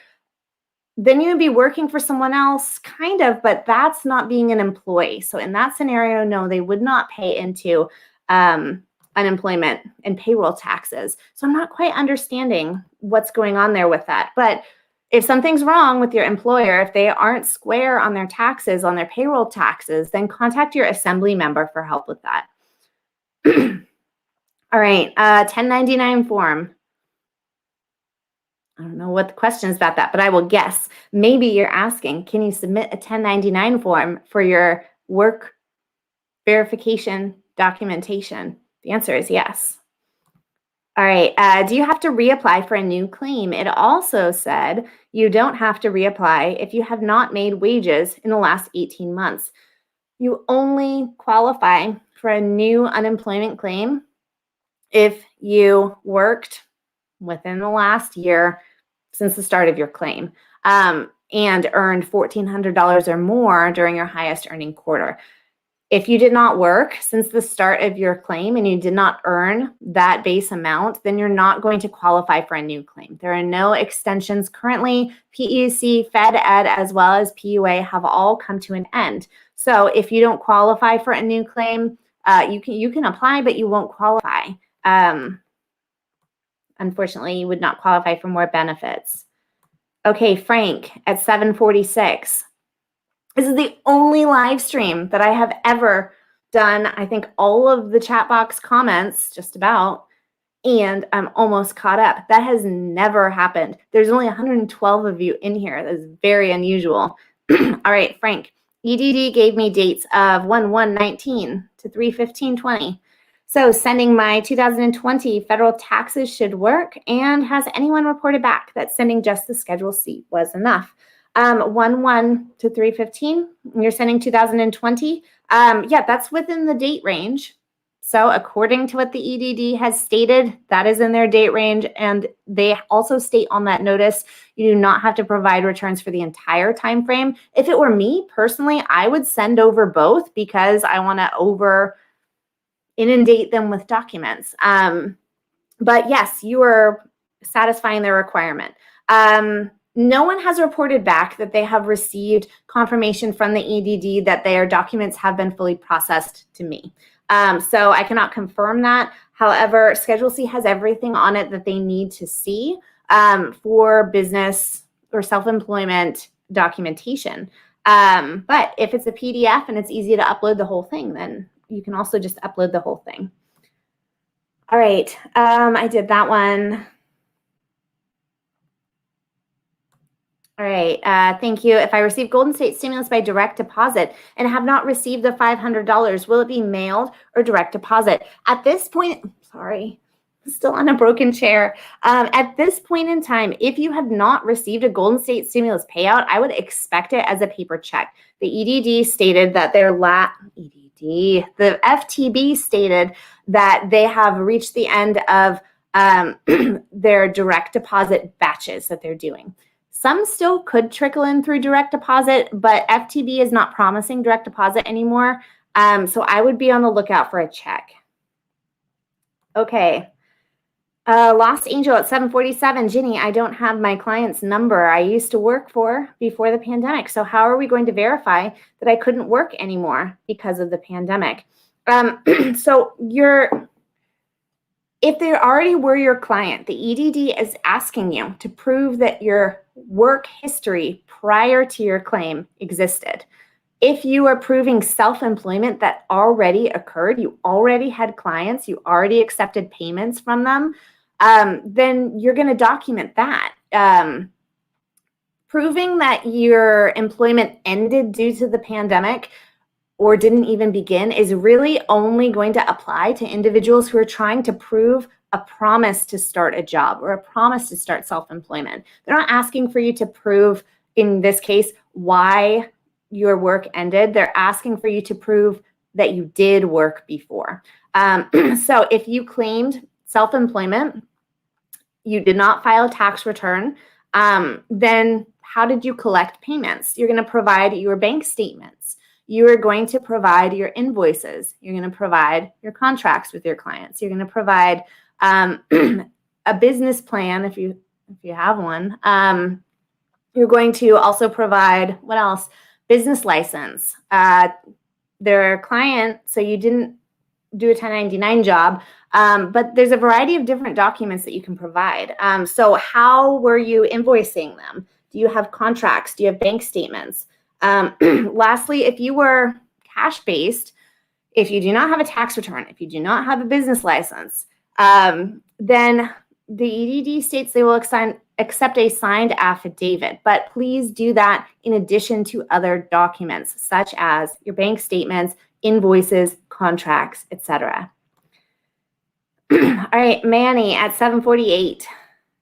S1: then you would be working for someone else, kind of, but that's not being an employee. So in that scenario, no, they would not pay into unemployment and payroll taxes. So I'm not quite understanding what's going on there with that. But if something's wrong with your employer, if they aren't square on their taxes, on their payroll taxes, then contact your assembly member for help with that. All right, 1099 form. I don't know what the question is about that, but I will guess. Maybe you're asking, can you submit a 1099 form for your work verification documentation? The answer is yes. All right, do you have to reapply for a new claim? It also said you don't have to reapply if you have not made wages in the last 18 months. You only qualify for a new unemployment claim if you worked within the last year since the start of your claim and earned $1,400 or more during your highest earning quarter. If you did not work since the start of your claim and you did not earn that base amount, then you're not going to qualify for a new claim. There are no extensions currently. PEC, Fed Ed, as well as PUA have all come to an end. So if you don't qualify for a new claim, you can apply, but you won't qualify. Unfortunately, you would not qualify for more benefits. Okay, Frank at 7:46. This is the only live stream that I have ever done. I think all of the chat box comments, just about, and I'm almost caught up. That has never happened. There's only 112 of you in here. That is very unusual. All right, Frank. EDD gave me dates of 1/1/19 to 3/15/20. So sending my 2020 federal taxes should work. And has anyone reported back that sending just the Schedule C was enough? 1/1 to 3/15, you're sending 2020. Yeah, that's within the date range. So according to what the EDD has stated, that is in their date range. And they also state on that notice, you do not have to provide returns for the entire time frame. If it were me personally, I would send over both because I want to over inundate them with documents. But yes, you are satisfying their requirement. No one has reported back that they have received confirmation from the EDD that their documents have been fully processed to me. So I cannot confirm that. However, Schedule C has everything on it that they need to see for business or self-employment documentation. But if it's a PDF and it's easy to upload the whole thing, then you can also just upload the whole thing. All right, I did that one. All right, thank you. If I receive Golden State stimulus by direct deposit and have not received the $500, will it be mailed or direct deposit? At this point, sorry, I'm still on a broken chair. At this point in time, if you have not received a Golden State stimulus payout, I would expect it as a paper check. The EDD stated that the FTB stated that they have reached the end of their direct deposit batches that they're doing. Some still could trickle in through direct deposit, but FTB is not promising direct deposit anymore. So I would be on the lookout for a check. Okay. Lost Angel at 7:47. Ginny, I don't have my client's number I used to work for before the pandemic. So how are we going to verify that I couldn't work anymore because of the pandemic? So if they already were your client, the EDD is asking you to prove that your work history prior to your claim existed. If you are proving self-employment that already occurred, you already had clients, you already accepted payments from them, then you're going to document that. Proving that your employment ended due to the pandemic or didn't even begin is really only going to apply to individuals who are trying to prove a promise to start a job or a promise to start self-employment. They're not asking for you to prove, in this case, why your work ended. They're asking for you to prove that you did work before. So if you claimed self-employment, you did not file a tax return, then how did you collect payments? You're going to provide your bank statements. You are going to provide your invoices. You're going to provide your contracts with your clients. You're going to provide a business plan if you have one. You're going to also provide, what else? Business license. Their client, so you didn't do a 1099 job, but there's a variety of different documents that you can provide. So how were you invoicing them? Do you have contracts? Do you have bank statements? Lastly, if you were cash-based, if you do not have a tax return, if you do not have a business license, then the EDD states they will accept a signed affidavit, but please do that in addition to other documents such as your bank statements, invoices, contracts, etc. All right, Manny at 7:48.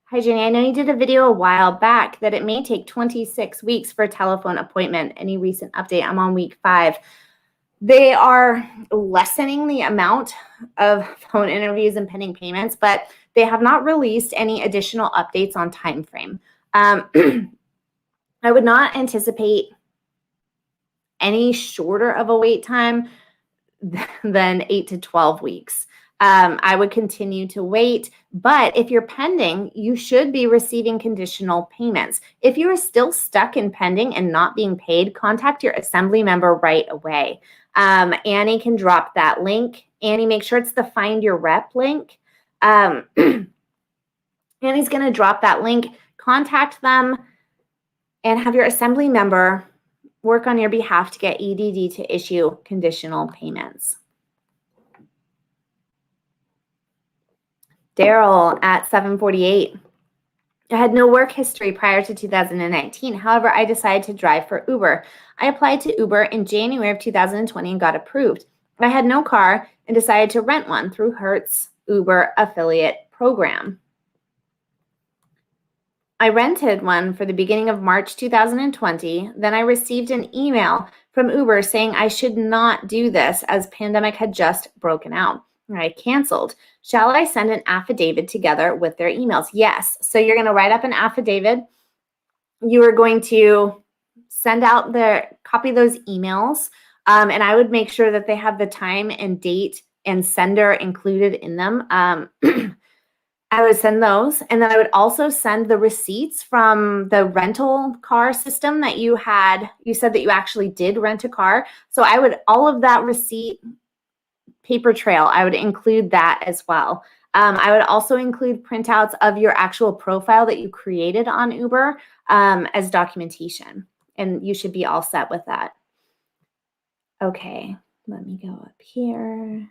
S1: Hi, Jenny. I know you did a video a while back that it may take 26 weeks for a telephone appointment. Any recent update? I'm on week 5. They are lessening the amount of phone interviews and pending payments, but they have not released any additional updates on time frame. I would not anticipate any shorter of a wait time than 8 to 12 weeks. I would continue to wait, but if you're pending, you should be receiving conditional payments. If you are still stuck in pending and not being paid, contact your assembly member right away. Annie can drop that link. Annie, make sure it's the Find Your Rep link. Annie's going to drop that link. Contact them and have your assembly member work on your behalf to get EDD to issue conditional payments. Daryl at 7:48. I had no work history prior to 2019. However, I decided to drive for Uber. I applied to Uber in January of 2020 and got approved. I had no car and decided to rent one through Hertz Uber affiliate program. I rented one for the beginning of March 2020. Then I received an email from Uber saying I should not do this as pandemic had just broken out. I canceled. Shall I send an affidavit together with their emails? Yes. So you're going to write up an affidavit. You are going to send out copy those emails. And I would make sure that they have the time and date and sender included in them. I would send those. And then I would also send the receipts from the rental car system that you had. You said that you actually did rent a car. So I would, all of that receipt paper trail, I would include that as well. I would also include printouts of your actual profile that you created on Uber as documentation. And you should be all set with that. Okay, let me go up here.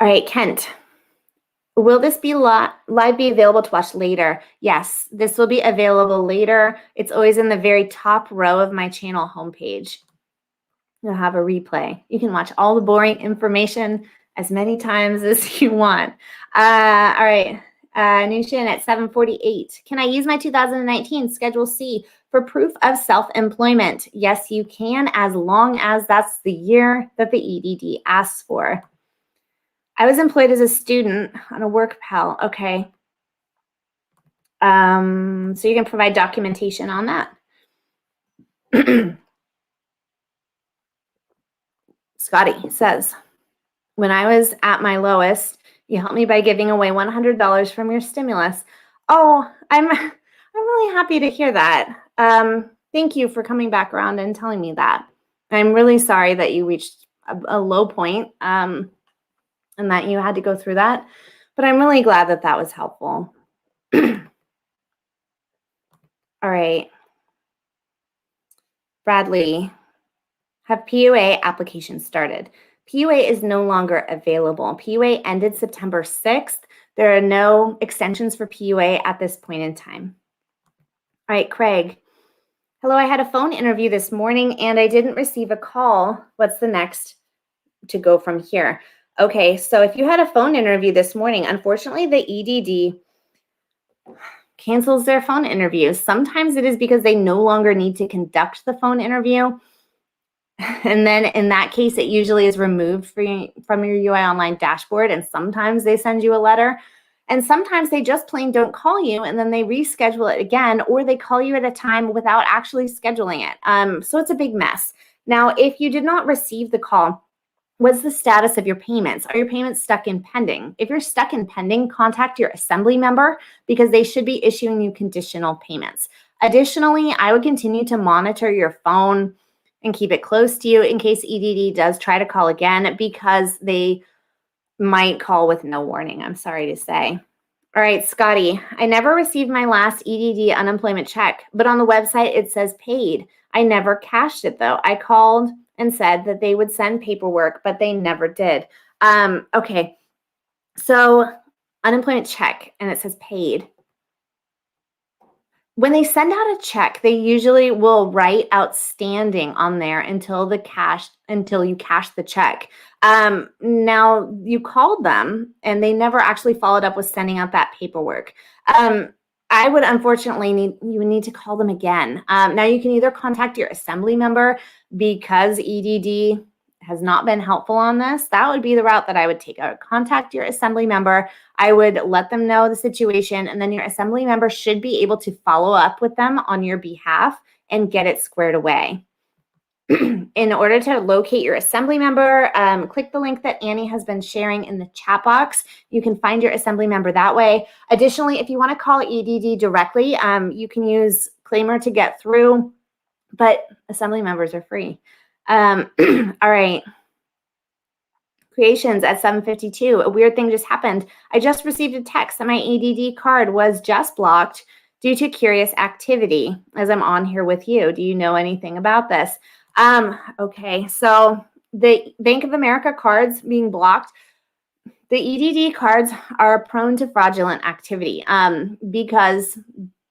S1: All right, Kent. Will this be live be available to watch later? Yes, this will be available later. It's always in the very top row of my channel homepage. You'll have a replay. You can watch all the boring information as many times as you want. All right, Nushin at 7:48. Can I use my 2019 Schedule C for proof of self-employment? Yes, you can, as long as that's the year that the EDD asks for. I was employed as a student on a work pal. Okay. So you can provide documentation on that. Scotty says, when I was at my lowest, you helped me by giving away $100 from your stimulus. Oh, I'm really happy to hear that. Thank you for coming back around and telling me that. I'm really sorry that you reached a low point and that you had to go through that, but I'm really glad that that was helpful. All right. Bradley, have PUA applications started? PUA is no longer available. PUA ended September 6th. There are no extensions for PUA at this point in time. All right, Craig. Hello, I had a phone interview this morning and I didn't receive a call. What's the next to go from here? Okay, so if you had a phone interview this morning, unfortunately, the EDD cancels their phone interviews. Sometimes it is because they no longer need to conduct the phone interview. And then in that case, it usually is removed from your UI Online dashboard. And sometimes they send you a letter. And sometimes they just plain don't call you, and then they reschedule it again, or they call you at a time without actually scheduling it. So it's a big mess. Now, if you did not receive the call, what's the status of your payments? Are your payments stuck in pending? If you're stuck in pending, contact your assembly member because they should be issuing you conditional payments. Additionally, I would continue to monitor your phone and keep it close to you in case EDD does try to call again, because they might call with no warning, I'm sorry to say. All right, Scotty, I never received my last EDD unemployment check, but on the website it says paid. I never cashed it though. I called and said that they would send paperwork, but they never did. Okay, so unemployment check and it says paid. When they send out a check, they usually will write outstanding on there until you cash the check. Now you called them and they never actually followed up with sending out that paperwork. I would unfortunately need to call them again. Now you can either contact your assembly member because EDD has not been helpful on this. That would be the route that I would take. I would contact your assembly member. I would let them know the situation, and then your assembly member should be able to follow up with them on your behalf and get it squared away. In order to locate your assembly member, click the link that Annie has been sharing in the chat box. You can find your assembly member that way. Additionally, if you want to call EDD directly, you can use Claimer to get through, but assembly members are free. All right. Creations at 7:52. A weird thing just happened. I just received a text that my EDD card was just blocked due to curious activity as I'm on here with you. Do you know anything about this? Okay, so the Bank of America cards being blocked, the EDD cards are prone to fraudulent activity because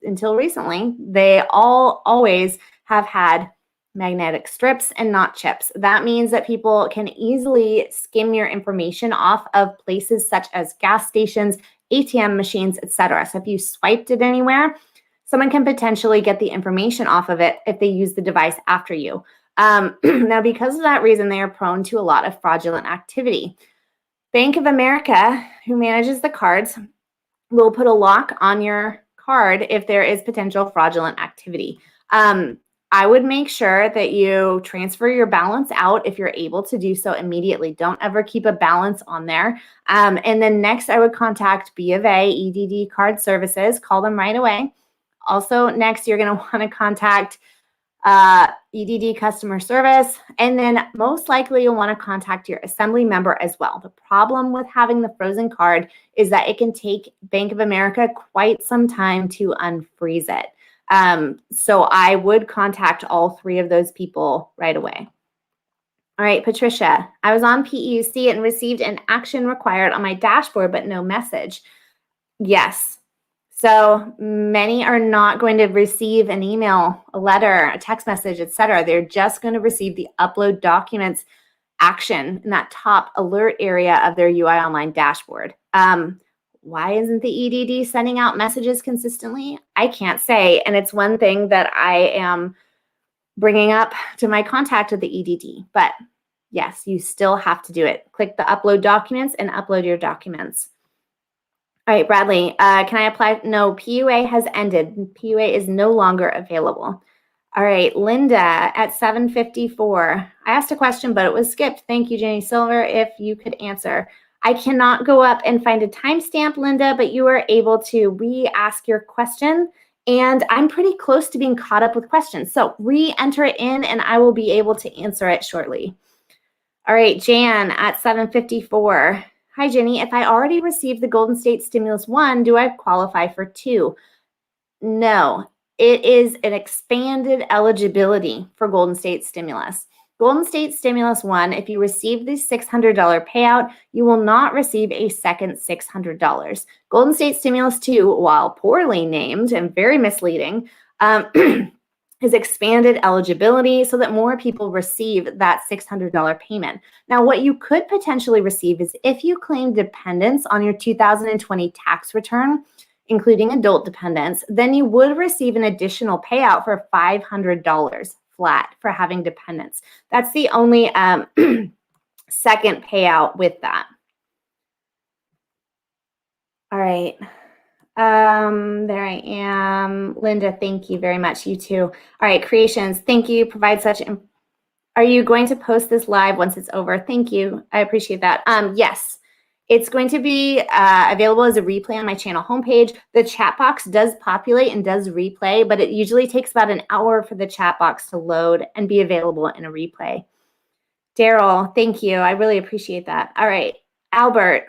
S1: until recently, they always have had magnetic strips and not chips. That means that people can easily skim your information off of places such as gas stations, ATM machines, etc. So if you swiped it anywhere, someone can potentially get the information off of it if they use the device after you. Now, because of that reason, they are prone to a lot of fraudulent activity. Bank of America, who manages the cards, will put a lock on your card if there is potential fraudulent activity. I would make sure that you transfer your balance out if you're able to do so immediately. Don't ever keep a balance on there. And then next, I would contact B of A EDD Card Services. Call them right away. Also, next, you're going to want to contact EDD customer service, and then most likely you'll want to contact your assembly member as well. The problem with having the frozen card is that it can take Bank of America quite some time to unfreeze it. So I would contact all three of those people right away. All right, Patricia, I was on PEUC and received an action required on my dashboard, but no message. Yes. So many are not going to receive an email, a letter, a text message, etc. They're just going to receive the upload documents action in that top alert area of their UI Online dashboard. Why isn't the EDD sending out messages consistently? I can't say. And it's one thing that I am bringing up to my contact at the EDD. But yes, you still have to do it. Click the upload documents and upload your documents. All right, Bradley, can I apply? No, PUA has ended. PUA is no longer available. All right, Linda at 7:54. I asked a question, but it was skipped. Thank you, Jenny Silver, if you could answer. I cannot go up and find a timestamp, Linda, but you are able to re-ask your question, and I'm pretty close to being caught up with questions. So re-enter it in, and I will be able to answer it shortly. All right, Jan at 7:54. Hi, Jenny. If I already received the Golden State Stimulus 1, do I qualify for 2? No, it is an expanded eligibility for Golden State Stimulus. Golden State Stimulus 1, if you receive the $600 payout, you will not receive a second $600. Golden State Stimulus 2, while poorly named and very misleading, is expanded eligibility so that more people receive that $600 payment. Now, what you could potentially receive is if you claim dependents on your 2020 tax return, including adult dependents, then you would receive an additional payout for $500. flat for having dependents. That's the only second payout with that. All right. There I am. Linda, thank you very much. You too. All right, creations. Thank you. Provide such. Are you going to post this live once it's over? Thank you. I appreciate that. Yes, it's going to be available as a replay on my channel homepage. The chat box does populate and does replay, but it usually takes about an hour for the chat box to load and be available in a replay. Daryl, thank you. I really appreciate that. All right, Albert.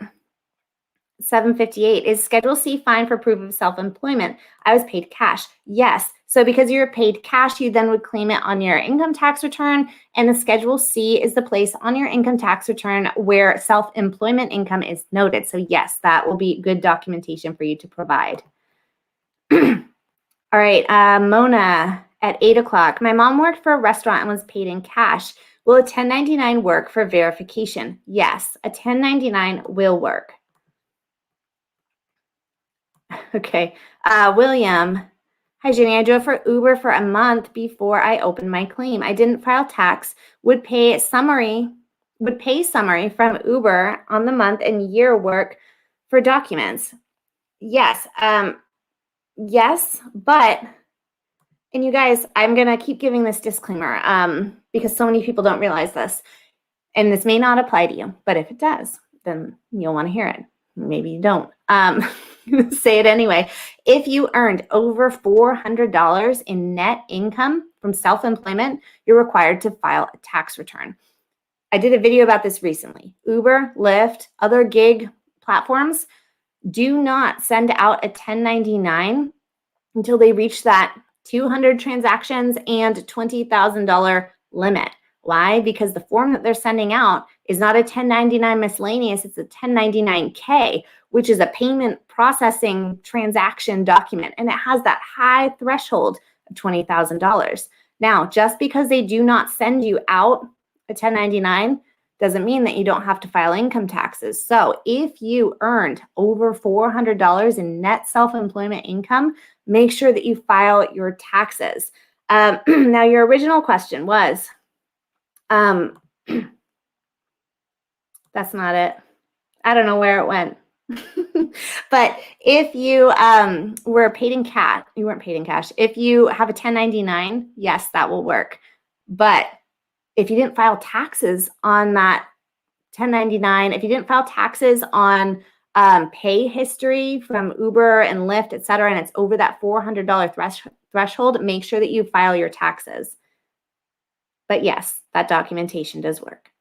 S1: 758, is Schedule C fine for proof of self-employment? I was paid cash. Yes. So because you're paid cash, you then would claim it on your income tax return, and the Schedule C is the place on your income tax return where self-employment income is noted. So yes, that will be good documentation for you to provide. All right, Mona at 8 o'clock. My mom worked for a restaurant and was paid in cash. Will a 1099 work for verification? Yes, a 1099 will work. Okay. William. Hi, Jenny. I drove for Uber for a month before I opened my claim. I didn't file tax, would pay summary from Uber on the month and year work for documents. Yes. Yes, but, and you guys, I'm going to keep giving this disclaimer because so many people don't realize this. And this may not apply to you, but if it does, then you'll want to hear it. Maybe you don't. Say it anyway. If you earned over $400 in net income from self-employment, you're required to file a tax return. I did a video about this recently. Uber, Lyft, other gig platforms do not send out a 1099 until they reach that 200 transactions and $20,000 limit. Why? Because the form that they're sending out is not a 1099 miscellaneous, it's a 1099K, which is a payment processing transaction document, and it has that high threshold of $20,000. Now, just because they do not send you out a 1099 doesn't mean that you don't have to file income taxes. So if you earned over $400 in net self-employment income, make sure that you file your taxes. Now, your original question was, that's not it. I don't know where it went. But if you were paid in cash, you weren't paid in cash. If you have a 1099, yes, that will work. But if you didn't file taxes on that 1099, if you didn't file taxes on pay history from Uber and Lyft, et cetera, and it's over that $400 threshold, make sure that you file your taxes. But yes, that documentation does work.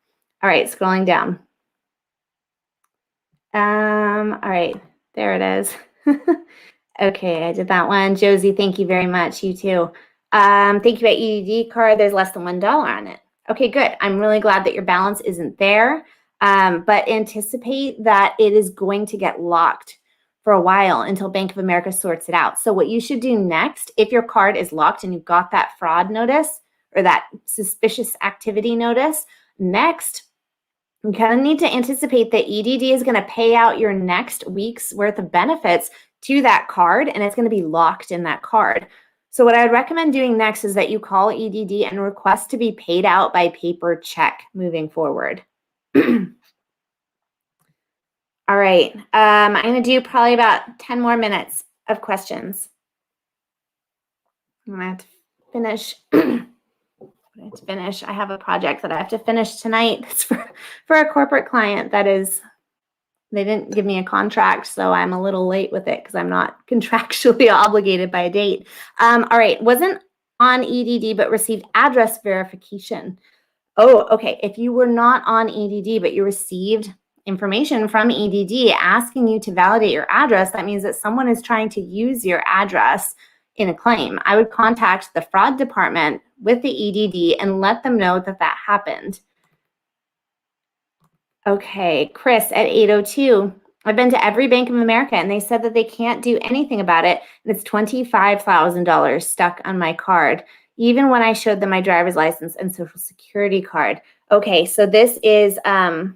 S1: All right, scrolling down. All right, there it is. Okay, I did that one. Josie, thank you very much. You too. Thank you at EDD card. There's less than $1 on it. Okay, good. I'm really glad that your balance isn't there, but anticipate that it is going to get locked for a while until Bank of America sorts it out. So what you should do next, if your card is locked and you've got that fraud notice or that suspicious activity notice, next, you kind of need to anticipate that EDD is going to pay out your next week's worth of benefits to that card, and it's going to be locked in that card. So what I would recommend doing next is that you call EDD and request to be paid out by paper check moving forward. All right, I'm going to do probably about 10 more minutes of questions. I'm going to have to finish. I have a project that I have to finish tonight. It's for a corporate client that is, they didn't give me a contract, so I'm a little late with it because I'm not contractually obligated by a date. All right, wasn't on EDD but received address verification. Oh, okay. If you were not on EDD but you received information from EDD asking you to validate your address, that means that someone is trying to use your address in a claim. I would contact the fraud department with the EDD and let them know that that happened. Okay, Chris at 802. I've been to every Bank of America and they said that they can't do anything about it. And it's $25,000 stuck on my card, even when I showed them my driver's license and social security card. Okay, so this is, oh,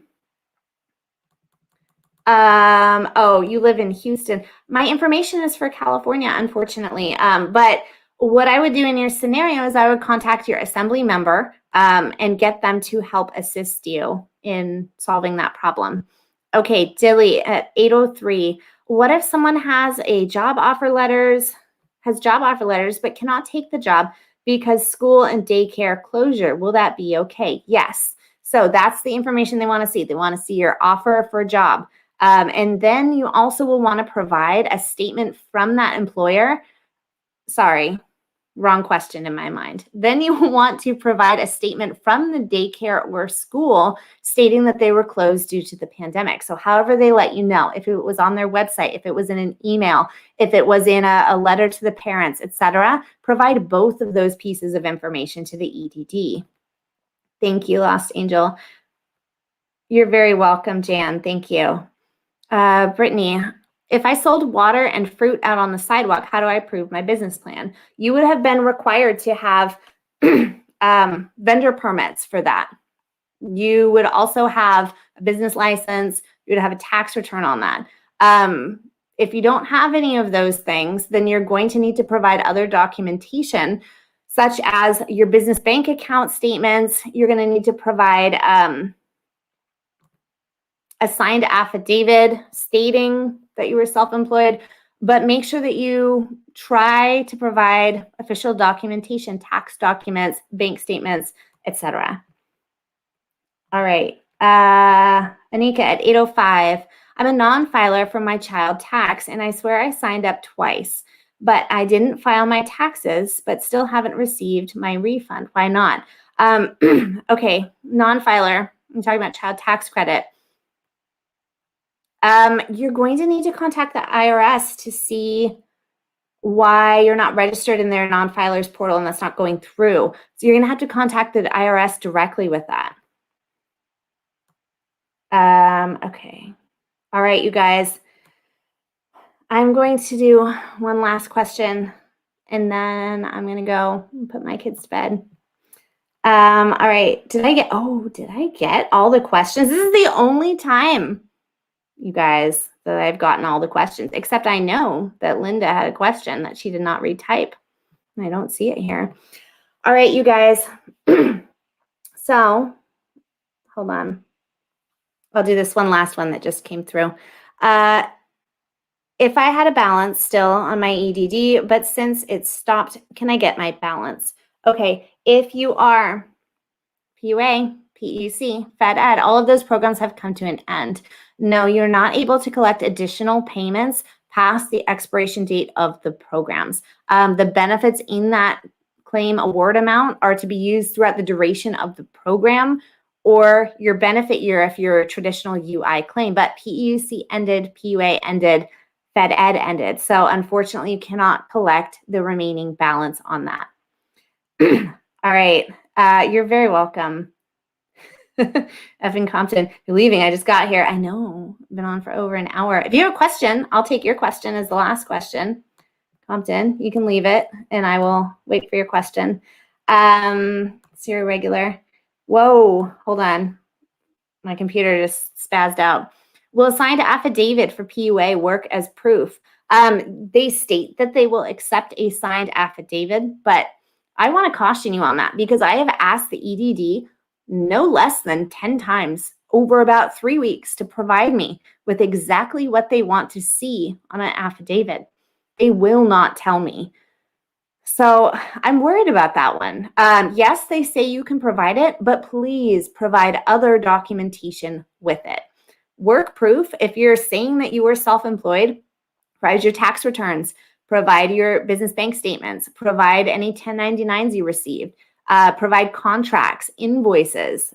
S1: you live in Houston. My information is for California, unfortunately. But What I would do in your scenario is I would contact your assembly member and get them to help assist you in solving that problem. Okay, Dilly at 8:03. What if someone has job offer letters, but cannot take the job because school and daycare closure? Will that be okay? Yes. So that's the information they want to see. They want to see your offer for a job. And then you also will want to provide a statement from that employer. Sorry, wrong question in my mind. Then you want to provide a statement from the daycare or school stating that they were closed due to the pandemic. So however they let you know, if it was on their website, if it was in an email, if it was in a letter to the parents, etc., provide both of those pieces of information to the EDD. Thank you, Lost Angel. You're very welcome, Jan. Thank you. Brittany, if I sold water and fruit out on the sidewalk, how do I prove my business plan? You would have been required to have vendor permits for that. You would also have a business license. You would have a tax return on that. If you don't have any of those things, then you're going to need to provide other documentation, such as your business bank account statements. You're going to need to provide a signed affidavit stating that you were self-employed, but make sure that you try to provide official documentation, tax documents, bank statements, etc. All right, Anika at 8:05. I'm a non-filer for my child tax, and I swear I signed up twice, but I didn't file my taxes, but still haven't received my refund. Why not? Okay, non-filer, I'm talking about child tax credit. You're going to need to contact the IRS to see why you're not registered in their non-filers portal and that's not going through. So you're going to have to contact the IRS directly with that. Okay. All right, you guys. I'm going to do one last question and then I'm going to go and put my kids to bed. All right. Did I get all the questions? This is the only time, you guys, that I've gotten all the questions, except I know that Linda had a question that she did not retype. I don't see it here. All right, you guys. So hold on. I'll do this one last one that just came through. If I had a balance still on my EDD, but since it stopped, can I get my balance? Okay, if you are PUA, PEC, FedEd, all of those programs have come to an end. No, you're not able to collect additional payments past the expiration date of the programs. The benefits in that claim award amount are to be used throughout the duration of the program or your benefit year if you're a traditional UI claim. But PEC ended, PUA ended, FedEd ended. So unfortunately, you cannot collect the remaining balance on that. All right. You're very welcome. Evan Compton, you're leaving. I just got here. I know. I've been on for over an hour. If you have a question, I'll take your question as the last question. Compton, you can leave it, and I will wait for your question. Siri Regular. Whoa, hold on. My computer just spazzed out. Will a signed affidavit for PUA work as proof? They state that they will accept a signed affidavit, but I want to caution you on that because I have asked the EDD no less than 10 times over about 3 weeks to provide me with exactly what they want to see on an affidavit. They will not tell me. So I'm worried about that one. Yes, they say you can provide it, but please provide other documentation with it. Work proof, if you're saying that you were self-employed, provide your tax returns, provide your business bank statements, provide any 1099s you received, provide contracts, invoices,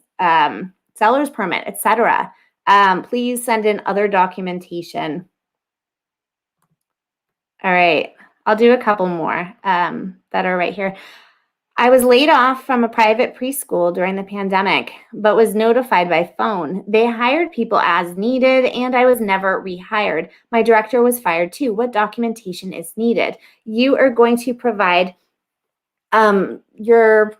S1: seller's permit, etc. Please send in other documentation. All right, I'll do a couple more that are right here. I was laid off from a private preschool during the pandemic, but was notified by phone. They hired people as needed, and I was never rehired. My director was fired too. What documentation is needed? You are going to provide they're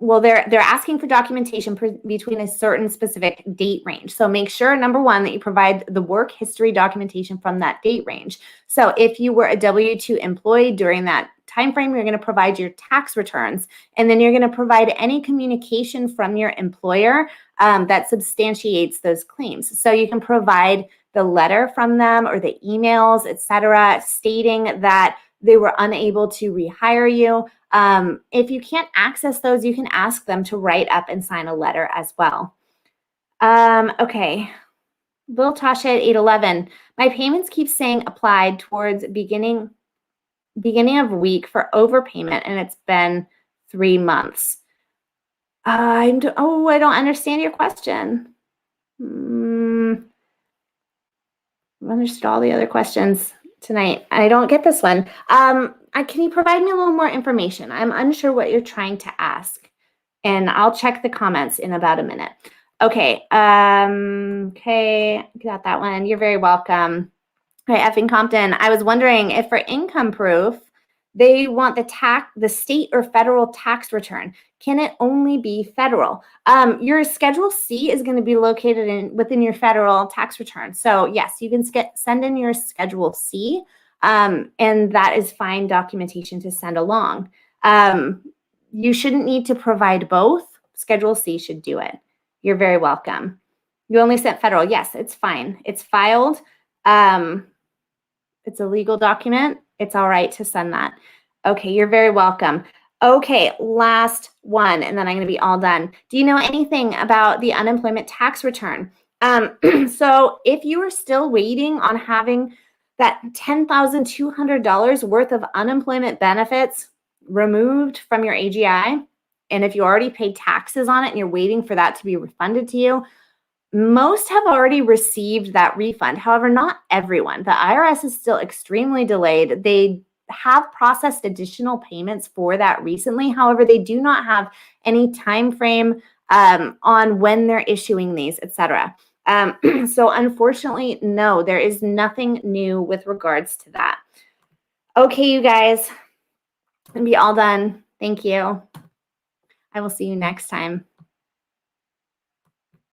S1: asking for documentation between a certain specific date range. So make sure, number one, that you provide the work history documentation from that date range. So if you were a W-2 employee during that time frame, you're going to provide your tax returns, and then you're going to provide any communication from your employer that substantiates those claims. So you can provide the letter from them or the emails, etc., stating that they were unable to rehire you. If you can't access those, you can ask them to write up and sign a letter as well. Okay. Little Tasha at 811. My payments keep saying applied towards beginning of week for overpayment, and it's been 3 months. I don't understand your question. I've understood all the other questions tonight. I don't get this one. Can you provide me a little more information? I'm unsure what you're trying to ask, and I'll check the comments in about a minute. Okay. Okay, got that one. You're very welcome. Okay, effing Compton. I was wondering if for income proof, they want the state or federal tax return. Can it only be federal? Your Schedule C is going to be located within your federal tax return. So yes, you can send in your Schedule C, and that is fine documentation to send along. You shouldn't need to provide both. Schedule C should do it. You're very welcome. You only sent federal. Yes, it's fine. It's filed. It's a legal document. It's all right to send that. Okay, you're very welcome. Okay, last one, and then I'm going to be all done. Do you know anything about the unemployment tax return? So if you are still waiting on having that $10,200 worth of unemployment benefits removed from your AGI, and if you already paid taxes on it and you're waiting for that to be refunded to you, most have already received that refund. However, not everyone. The IRS is still extremely delayed. They have processed additional payments for that recently. However, they do not have any time frame on when they're issuing these, etc. So unfortunately, no, there is nothing new with regards to that. Okay, you guys, I'm gonna be all done. Thank you. I will see you next time.